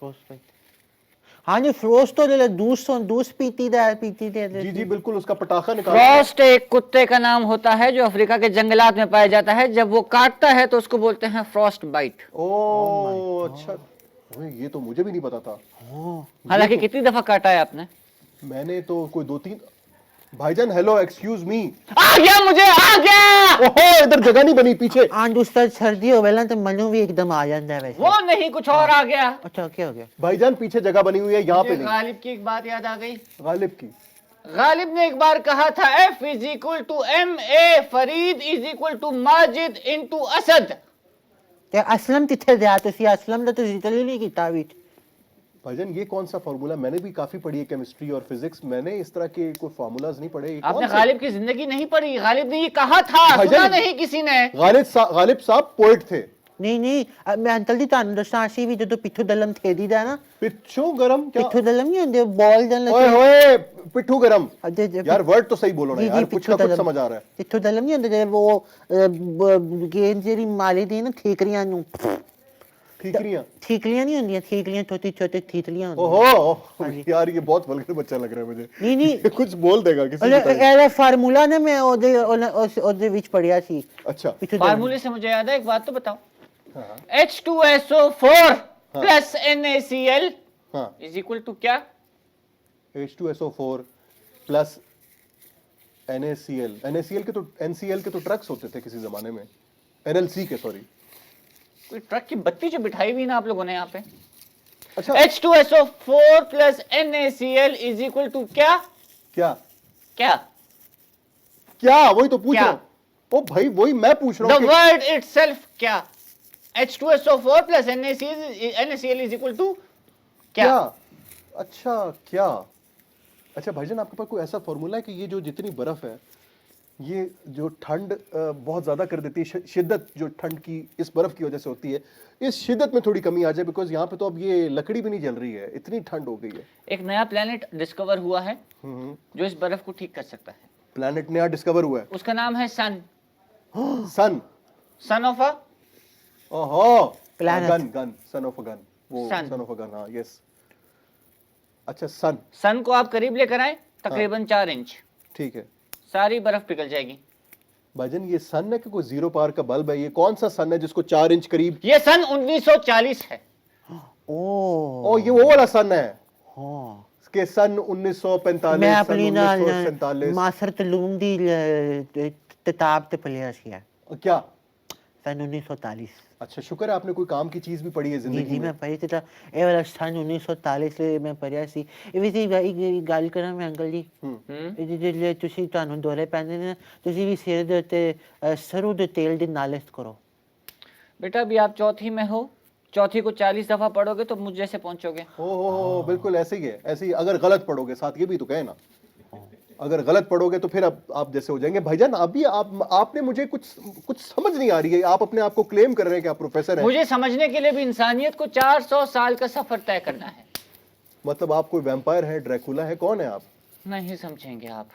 फ्रोस्ट भाई। हाँ जी, फ्रोस्ट तो ले दूस पीती दे जी जी बिल्कुल, उसका पटाखा निकाल। फ्रॉस्ट एक कुत्ते का नाम होता है जो अफ्रीका के जंगलात में पाया जाता है। जब वो काटता है तो उसको बोलते हैं फ्रॉस्ट बाइट। ओ अच्छा, ओए, ये तो मुझे भी नहीं पता था। हालांकि कितनी दफा काटा है आपने? मैंने तो कोई 2-3। भाईजान हेलो, एक्सक्यूज मी। आ गया, मुझे आ गया। ओहो, इधर जगह नहीं बनी पीछे। आंड उस तरह सर्दी हो वेला तो मनु भी एकदम आ जाता है वैसे। वो नहीं, कुछ और आ गया। अच्छा, क्या हो गया? भाईजान पीछे जगह बनी हुई है, यहाँ पे मुझे नहीं। गालिब की एक बात याद आ गई। गालिब की? गालिब ने एक बार कहा था F is equal to MA, Farid is equal to Majid into Asad. क्या असलम किथे गया? तुसी असलम ने तो जिक्र ही नहीं किया अभी। भाईजान ये कौन सा फार्मूला? मैंने भी काफी पढ़ी है केमिस्ट्री और फिजिक्स, मैंने इस तरह के कोई फार्मूलाज नहीं पढ़े। ये आपने कौन सा? गालिब की जिंदगी नहीं पढ़ी? गालिब ने ये कहा था, भाईजान, सुना नहीं किसी ने? गालिब साहब पोएट थे। नहीं, मैं अंकल जी ਤੁਹਾਨੂੰ ਦੱਸਾਂ ਅਸੀਂ ਵੀ ਜਦੋਂ ਪਿੱਠੂ ਦਲਮ ਖੇਡੀ ਦਾ ਨਾ, पिट्ठू गरम क्या? ਪਿੱਠੂ ਦਲਮ ਨਹੀਂ ਹੁੰਦੇ ਬॉल ਦਲ ओए होए, पिट्ठू गरम। अजय यार वर्ड तो सही बोलो ना जी, यार, जी, कुछ ना पिट्ठू कुछ दलम। समझ आ रहा है। ਪਿੱਠੂ ਦਲਮ ਨਹੀਂ ਹੁੰਦੇ ਜਿਹੜੇ ਉਹ ਗੇਂਦ ਜਿਹੜੀ ਮਾਰੇ ਦੀ ਨਾ ਠੀਕਰੀਆਂ ਨੂੰ, ठीकरियां? ठीकरियां नहीं ਹੁੰਦੀਆਂ, ठीकरियां छोटी छोटी ठीकरियां ਹੁੰਦੀਆਂ। ओहो जी। यार ये बहुत वल्गर बच्चा लग रहा है मुझे। नहीं, नहीं। ये कुछ बोल देगा किसी को। ਇਹਦਾ ਫਾਰਮੂਲਾ ਨੇ ਮੈਂ ਉਹਦੇ ਵਿੱਚ ਪੜਿਆ ਸੀ। अच्छा ਪਿੱਠੂ ਦਲਮ। फार्मूले से मुझे याद है, एक बात तो बताओ। हाँ। H2SO4 प्लस NaCl हाँ, इज इक्वल टू क्या? H2SO4 plus NaCl। NaCl के तो NCl के तो ट्रक्स होते थे किसी जमाने में। NLC के, सॉरी। कोई ट्रक की बत्ती जो बिठाई हुई ना आप लोगों ने यहाँ पे। अच्छा H2SO4 plus NaCl is equal to क्या? क्या क्या? क्या? वही तो पूछ क्या? रहा हूँ। ओ भाई वही मैं पूछ रहा द हूँ। वर्ड इटसेल्फ क्या? H2SO4 plus NaCl is equal to क्या? अच्छा क्या? अच्छा भाईजान, आपके पास कोई ऐसा फॉर्मूला है कि ये जो जितनी बर्फ है, ये जो ठंड बहुत ज्यादा कर देती है, शिद्दत जो ठंड की इस बर्फ की वजह से होती है, इस शिद्दत में थोड़ी कमी आ जाए? बिकॉज यहाँ पे तो अब ये लकड़ी भी नहीं जल रही है, इतनी ठंड हो गई है। एक नया प्लेनेट डिस्कवर हुआ है जो इस बर्फ को ठीक कर सकता है। प्लैनेट नया डिस्कवर हुआ है? उसका नाम है सन। सन? सन ऑफ अ ओहो, Planet। Gun son of a gun, वो Sun। Son of a gun, हाँ यस। अच्छा सन, सन को आप करीब लेकर आए, तकरीबन 4 इंच, ठीक है। सारी बर्फ पिघल जाएगी। भाईजान ये सन है कि कोई 0 पावर का बल्ब है? ये कौन सा सन है जिसको 4 इंच करीब? ये सन 1940 है। ओ ओ ये वो वाला सन है। हाँ, के सन 1945 मैं सन अपनी ना 1947 मास्टर तलूम दी किताब ते पढ़िया सी है क्या? सन 1940। अच्छा, शुक्र है आपने कोई काम की चीज भी पढ़ी है जी जिंदगी जी में। मैं पढ़ी थी ਇਹ ਵਾਲਾ सन 1940 से मैं पढ़िया ਸੀ। ਇਹ ਵੀ ਇੱਕ ਗੱਲ ਕਰਾਂ ਮੈਂ ਅੰਕਲ ਜੀ, ਇਹ ਜਿਹੜੇ ਤੁਸੀਂ ਤੁਹਾਨੂੰ ਦੌਰੇ ਪੈਂਦੇ ਨੇ ਤੁਸੀਂ ਵੀ ਸਿਰ ਦੇ ਉੱਤੇ ਸਰੋਂ ਦੇ ਤੇਲ ਦੀ ਮਾਲਿਸ਼ ਕਰੋ। बेटा अभी आप चौथी में हो, चौथी को 40 दफा पढ़ोगे तो मुझ जैसे पहुंचोगे। ओ बिल्कुल ऐसे ही है, ऐसे ही। अगर गलत पढ़ोगे, साथ ये भी तो कहे ना, अगर गलत पढ़ोगे तो फिर आप जैसे हो जाएंगे। भाईजान अभी आपने मुझे कुछ समझ नहीं आ रही है। आप अपने आप को क्लेम कर रहे हैं कि आप प्रोफेसर हैं। मुझे समझने के लिए भी इंसानियत को 400 साल का सफर तय करना है। मतलब आप कोई वैम्पायर है, ड्रैकुला है, कौन है आप? नहीं समझेंगे आप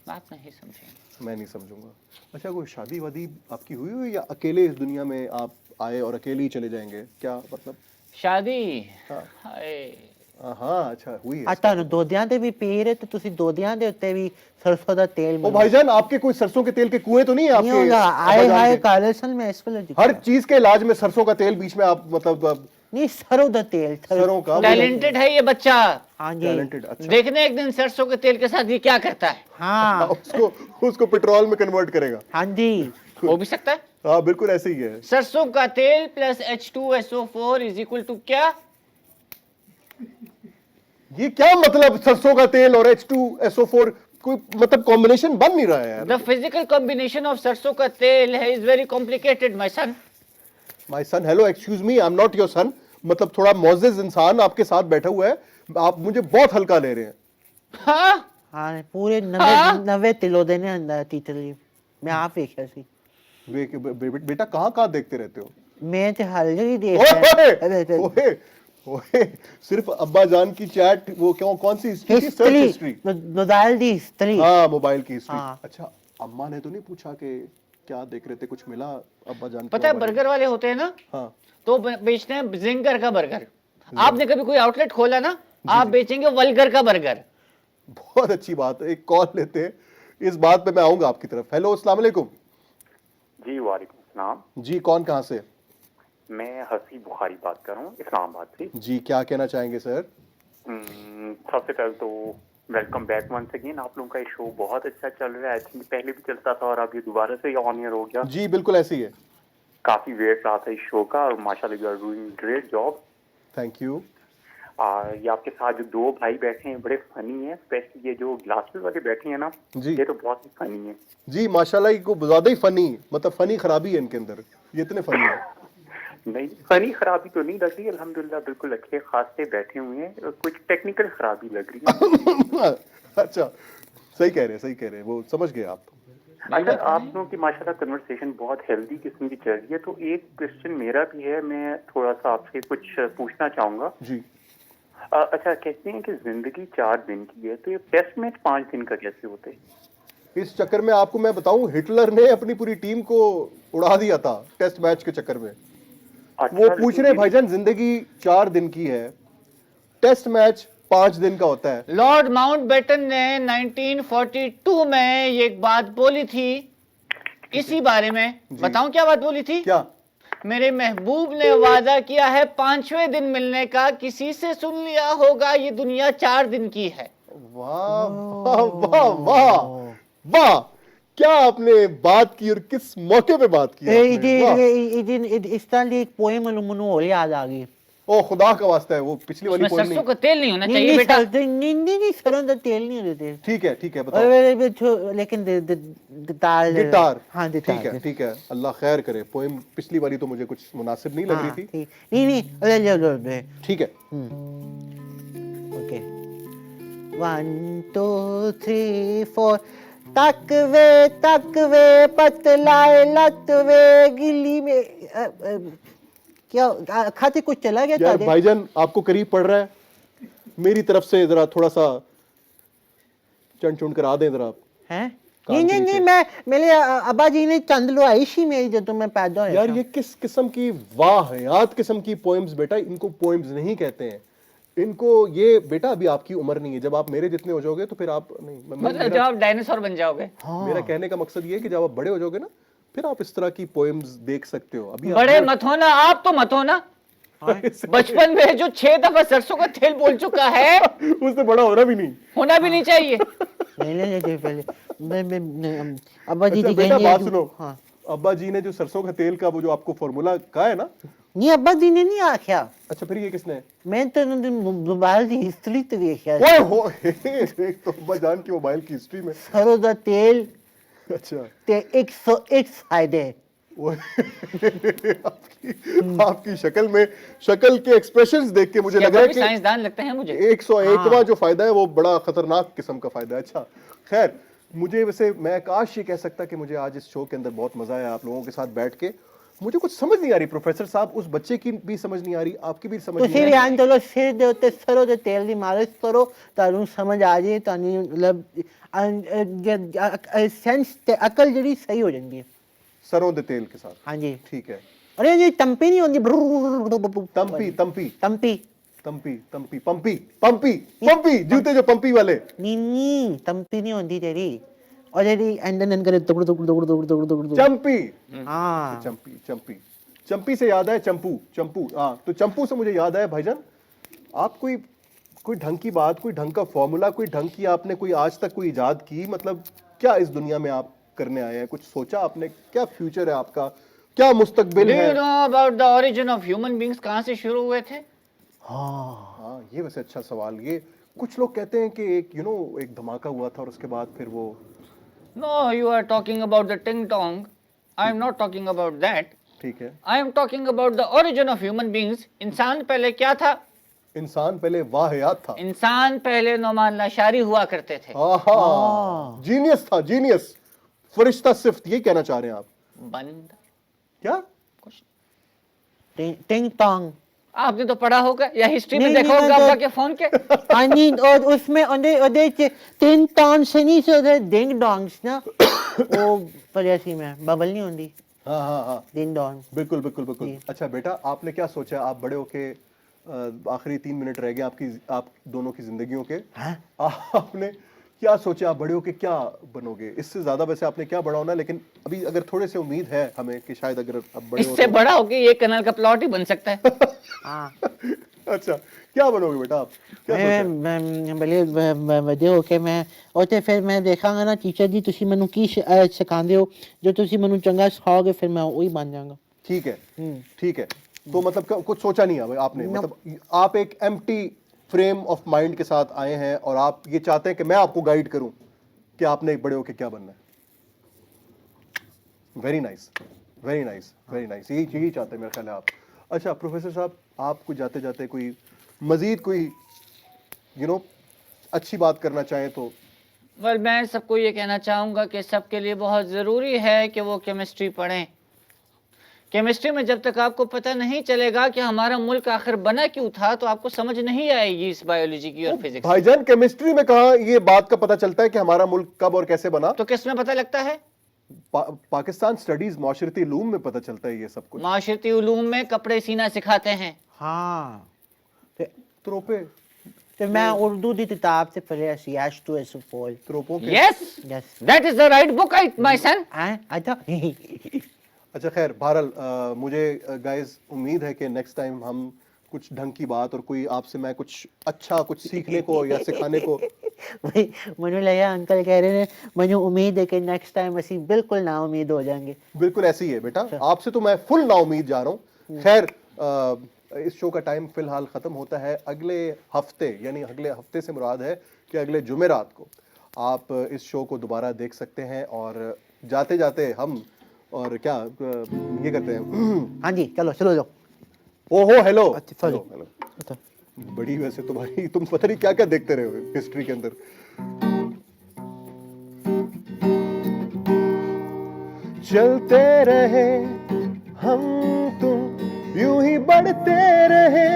नहीं समझेंगे। मैं नहीं समझूंगा। अच्छा, कोई शादी वादी आपकी हुई हुई या अकेले इस दुनिया में आप आए और अकेले ही चले जाएंगे? क्या मतलब? शादी? हाँ। हाय। हाँ, अच्छा हुई है। ਆ ਤੁਹਾਨੂੰ ਦੋਦਿਆਂ ਦੇ ਵੀ ਪੀਰ ਹੈ ਤੇ ਤੁਸੀਂ ਦੋਦਿਆਂ ਦੇ ਉੱਤੇ ਵੀ ਸਰਸੋਂ ਦਾ ਤੇਲ ओ भाईजान, आपके कोई सरसों के तेल के कुएं तो नहीं है नहीं होगा। आपके? आए अब्बाजान हाय के? कालेसन में इस पर हर चीज के इलाज में सरसों का तेल बीच में आप मतलब नहीं सरों का तेल सरों का टैलेंटेड है ये बच्चा। हाँ जी टैलेंटेड। अच्छा, देखने एक दिन सरसों के तेल के साथ ये क्या करता है। हाँ उसको पेट्रोल में कन्वर्ट करेगा। हाँ जी हो भी सकता है। हाँ बिल्कुल ऐसे ही है। सरसों का तेल plus H2SO4 is equal to क्या? ये क्या मतलब? सरसों का तेल और H2SO4 कोई मतलब कॉम्बिनेशन बन नहीं रहा है यार। द फिजिकल कॉम्बिनेशन ऑफ सरसों का तेल है is very complicated my son. My son, hello excuse me, I am not your son. मतलब थोड़ा मोजेज इंसान आपके साथ बैठा हुआ है, आप मुझे बहुत हल्का ले रहे हैं। हाँ हाँ पूरे हाँ? 90 किलो देने अंदर तीतली मैं आप देखा सी बेटा कहाँ देखते रहते हो? मैं तो हल ही देख ओए, ओए, ओए, सिर्फ अब्बा जान की चैट, वो कौन सी सर्च हिस्ट्री? मोबाइल दी हिस्ट्री। हाँ, मोबाइल की हिस्ट्री। हाँ। अच्छा, अम्मा ने तो नहीं पूछा कि क्या देख रहे थे, कुछ मिला अब्बा जान? पता है बर्गर वाले होते हैं ना, हाँ, तो बेचते हैं जिंगर का बर्गर। आपने कभी कोई आउटलेट खोला ना, आप बेचेंगे वल्गर का बर्गर। बहुत अच्छी बात है। एक कॉल लेते हैं, इस बात पे मैं आऊंगा आपकी तरफ। हेलो, अस्सलाम वालेकुम। जी वालेकुम सलाम। जी, कौन कहाँ से? मैं हसी बुखारी बात कर रहा हूँ इस्लामाबाद से। जी, क्या कहना चाहेंगे सर? सबसे पहले तो वेलकम बैक वंस अगेन। आप लोगों का ये शो बहुत अच्छा चल रहा है। आई थिंक पहले भी चलता था और अब ये दोबारा से ऑन एयर हो गया। जी बिल्कुल ऐसे ही है। काफी वेट रहा था इस शो का और माशाल्लाह you are doing great job. Thank you. ये आपके साथ जो दो भाई बैठे हैं बड़े फनी हैं, स्पेशली ये जो ग्लासेस वाले बैठे हैं ना, जी। ये तो बहुत ही फनी है। जी माशाल्लाह, को ज्यादा ही फनी, मतलब फनी खराबी है इनके अंदर, ये इतने फनी है। नहीं, फनी खराबी तो नहीं लग रही, अल्हम्दुलिल्लाह बिल्कुल अच्छे खासे बैठे हुए हैं। कुछ टेक्निकल खराबी लग रही है। अच्छा, सही कह रहे हैं, वो समझ गए आप। अगर आप लोगों की माशाल्लाह कन्वर्सेशन बहुत हेल्दी किस्म की चल रही है, तो एक क्वेश्चन मेरा भी है, मैं थोड़ा सा आपसे कुछ पूछना चाहूंगा। जी। अच्छा, कहते हैं कि जिंदगी 4 दिन की है, तो ये टेस्ट मैच 5 दिन का कैसे होते हैं? इस चक्कर में आपको मैं बताऊं, हिटलर ने अपनी पूरी टीम को उड़ा दिया था टेस्ट मैच के चक्कर में। अच्छा, वो पूछ रहे लेकिन भाईजान, जिंदगी 4 दिन की है, टेस्ट मैच 5 दिन का होता है। लॉर्ड माउंटबेटन ने 1942 में ये एक बात बोली थी इसी बारे में। बताऊं क्या बात बोली थी? क्या? मेरे महबूब ने वादा किया है 5वें दिन मिलने का, किसी से सुन लिया होगा ये दुनिया 4 दिन की है। वाह वाह वाह वाह वाह, क्या आपने बात की और किस मौके पे बात की आपने? वाह। इस तरह एक पोएम मनो याद आ गई। ओ खुदा का वास्ता है, वो पिछली वाली उसमें पोएम सरसों नहीं। का तेल नहीं होना चाहिए बेटा। नहीं सरसों का तेल नहीं होते। ठीक है बताओ। लेकिन दाल गिटार। हाँ ठीक है, अल्लाह खैर करे। पोएम पिछली वाली तो मुझे कुछ मुनासिब नहीं लग रही थी। नहीं ठीक है। ओके 1 2 3 4 तकवे पतलाए लतवे गिल्ली में क्या खाते कुछ चला गया यार था? भाईजान आपको करीब पड़ रहा है, मेरी तरफ से जरा थोड़ा सा चुन करा दें जरा आप। हैं? कान के नहीं नीचे। मैं मेरे अब्बा जी ने चंद लो आई सी मेरी जब तो मैं पैदा हुआ यार था। ये किस किस्म की वाहियात किस्म की पोएम्स बेटा, इनको पोएम्स नहीं कहते हैं। इनको ये बेटा, अभी आपकी उम्र नहीं है, जब आप मेरे जितने हो जाओगे तो फिर आप नहीं मतलब जब आप डायनासोर बन जाओगे। मेरा कहने का मकसद ये है कि जब आप बड़े हो जाओगे ना, फिर आप इस तरह की पोएम्स देख सकते हो। अभी आप बड़े मत होना, आप तो मत होना। बचपन में जो 6 दफा सरसों का तेल बोल चुका है, उससे बड़ा होना भी नहीं। होना भी नहीं चाहिए। नहीं पहले मैं अब्बा जी अच्छा जी बेटा कहेंगे बात जो- सुनो, हाँ अब्बा जी ने जो सरसों का तेल का वो जो आपको फॉर्मूला कहा है ना, नहीं अब्बा जी ने नहीं आख्या, अच्छा फिर ये किसने? मैं तो मोबाइल की हिस्ट्री तो देखा ओए हो एक तो अब्बा जान की मोबाइल की हिस्ट्री में। सरसों का तेल अच्छा ते 101 फायदे। ओए आपकी शक्ल में, शक्ल के एक्सप्रेशंस देख के मुझे लग रहा है कि साइंसदान लगते हैं मुझे। 101वां जो फायदा है वो बड़ा खतरनाक किस्म का फायदा है। अच्छा खैर, मुझे वैसे मैं काश ये कह सकता कि मुझे आज इस शो के अंदर बहुत मजा आया आप लोगों के साथ बैठ के। मुझे कुछ समझ नहीं आ रही प्रोफेसर साहब, उस बच्चे की भी समझ नहीं आ रही, आपकी भी समझ ਤੁਸੀਂ नहीं ਵੀ आ रही। ਆਂ ਚਲੋ ਸਿਰ ਦੇ ਉੱਤੇ ਸਰੋਂ ਦੇ ਤੇਲ ਦੀ ਮਾਲਿਸ਼ ਕਰੋ, ਤੁਹਾਨੂੰ ਸਮਝ ਆ ਜੇ, ਤੁਹਾਨੂੰ ਮਤਲਬ ਸੈਂਸ ਤੇ ਅਕਲ ਜਿਹੜੀ ਸਹੀ ਹੋ ਜਾਂਦੀ ਹੈ। सरों दे तेल के साथ, ਹਾਂਜੀ ठीक है। ਅਰੇ ਜੀ ਤੰਪੀ ਨਹੀਂ ਹੁੰਦੀ, तंपी तंपी ਤੰਪੀ तंपी तंपी पंपी पंपी पंपी जूते जो पंपी वाले। ਨਹੀਂ ਤੰਪੀ ਨਹੀਂ ਹੁੰਦੀ ਤੇਰੀ, और ਜਿਹੜੀ ਐਂਡਨ ਕਰੇ ਟੁਕੜ ਟੁਕੜ ਟੁਕੜ ਟੁਕੜ ਟੁਕੜ ਟੁਕੜ। चंपी हाँ चंपी चंपी चंपी से याद है चंपू, चंपू हाँ, तो चंपू से मुझे याद है भाईजान, आप कोई ढंग की बात, कोई ढंग का फॉर्मूला, कोई ढंग की आपने कोई आज तक कोई इजाद की, मतलब क्या इस दुनिया में आप करने आए हैं? कुछ सोचा आपने? क्या फ्यूचर है आपका? क्या मुस्तकबिल डू है? You know about the origin of human beings? कहाँ से शुरू हुए थे? हाँ ये वैसे अच्छा सवाल। ये कुछ लोग कहते हैं कि एक एक धमाका हुआ था और उसके बाद फिर वो। No, you are talking about the ting tong. I am not talking about that. ठीक है, I am talking about the origin of human beings. इंसान पहले क्या था? इंसान पहले वाहियात था। इंसान पहले नौमान लाशारी हुआ करते थे। जीनियस था, जीनियस, फरिश्ता सिफ्त, ये कहना चाह रहे हैं आप? बंद। क्या? टिंग टोंग। आपने तो पढ़ा होगा या हिस्ट्री में नहीं, देखा नहीं, होगा मैं आपका तो- के फोन के। I need और उसमें ओदे टिंग टोंग से नहीं से ओदे डिंग डोंग्स ना, वो परेसी में बबल नहीं होती, हाँ हाँ हाँ डिंग डोंग। बिल्कुल बिल्कुल बिल्कुल। जी। अच्छा बेटा, आपने क्या सोचा? आप बड़े होके आखिरी 3 मिनट रह गए आप दोनों की जिंदगियों के। हाँ? आपने क्या सोचा आप बड़े होके क्या बनोगे? इससे ज्यादा वैसे आपने क्या बड़ा होना, लेकिन अभी अगर थोड़े से उम्मीद है हमें कि शायद अगर अब बड़े हो इससे तो- बड़ा होके ये कनाल का प्लॉट ही बन सकता है। हाँ अच्छा क्या बनोगे बेटा आप? क्या सोचा? मैं भले वधे हो के मैं उते फिर मैं देखांगा ना टीचर जी ਤੁਸੀਂ ਮੈਨੂੰ ਕੀ ਸਿਖਾਉਂਦੇ ਹੋ, जो ਤੁਸੀਂ ਮੈਨੂੰ ਚੰਗਾ ਸਿਖਾਓਗੇ फिर मैं वही बन जाऊंगा। ठीक है ठीक है। तो मतलब कुछ सोचा नहीं है आपने? मतलब आप एक एम्प्टी फ्रेम ऑफ माइंड के साथ आए हैं और आप ये चाहते हैं कि मैं आपको गाइड करूं कि आपने एक बड़े होके क्या बनना है। Very nice very nice very nice, यही चाहते हैं मेरा ख्याल है आप। अच्छा प्रोफेसर साहब, आपको जाते जाते कोई मजीद कोई अच्छी बात करना चाहें तो? वेल मैं सबको ये कहना चाहूँगा कि सबके लिए बहुत ज़रूरी है कि वो केमिस्ट्री पढ़ें। केमिस्ट्री में जब तक आपको पता नहीं चलेगा कि हमारा मुल्क आखिर बना क्यों था, तो आपको समझ नहीं आएगी इस बायोलॉजी की और फिजिक्स। भाईजान केमिस्ट्री में कहा ये बात का पता चलता है कि हमारा मुल्क कब और कैसे बना? तो किस में पता लगता है? पाकिस्तान स्टडीज माशरती उलूम में पता चलता है ये सब कुछ। माशरती उलूम में कपड़े सीना सिखाते हैं। हाँ त्रोपे तो मैं उर्दू की किताब से पढ़ा सी H2SO Paul। त्रोपों के। Yes, yes that is the right book my son. अच्छा अच्छा खैर बहरहाल मुझे गाइस उम्मीद है कि नेक्स्ट टाइम हम कुछ ढंग की बात और कोई आपसे मैं कुछ अच्छा कुछ सीखने को या सिखाने को। मैंने लगा अंकल कह रहे हैं, मुझे उम्मीद है कि नेक्स्ट टाइम ਅਸੀਂ बिल्कुल ना उम्मीद हो जाएंगे। बिल्कुल ऐसे ही है बेटा, आपसे तो मैं फुल ना उम्मीद जा रहा हूँ। खैर इस शो का टाइम फिलहाल ख़त्म होता है। अगले हफ्ते, यानी अगले हफ्ते से मुराद है कि अगले जुमेरात को आप इस शो को दोबारा देख सकते हैं। और जाते जाते हम और क्या ये करते हैं। हाँ जी चलो चलो जाओ। ओहो हेलो अच्छा, sorry। Hello hello. बड़ी वैसे तुम्हारी, तुम पता नहीं क्या क्या देखते रहे हो हिस्ट्री के अंदर। चलते रहे हम तुम यूं ही बढ़ते रहे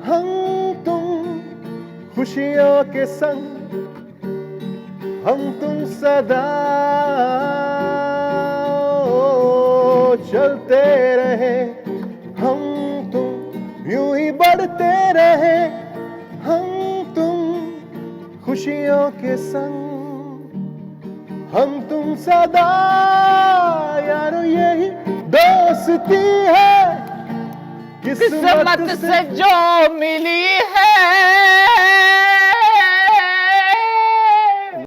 हम तुम खुशियों के संग हम तुम सदा चलते रहे हम तुम यूं ही बढ़ते रहे हम तुम खुशियों के संग हम तुम सदा। यारो यही दोस्ती है किस्मत से जो मिली है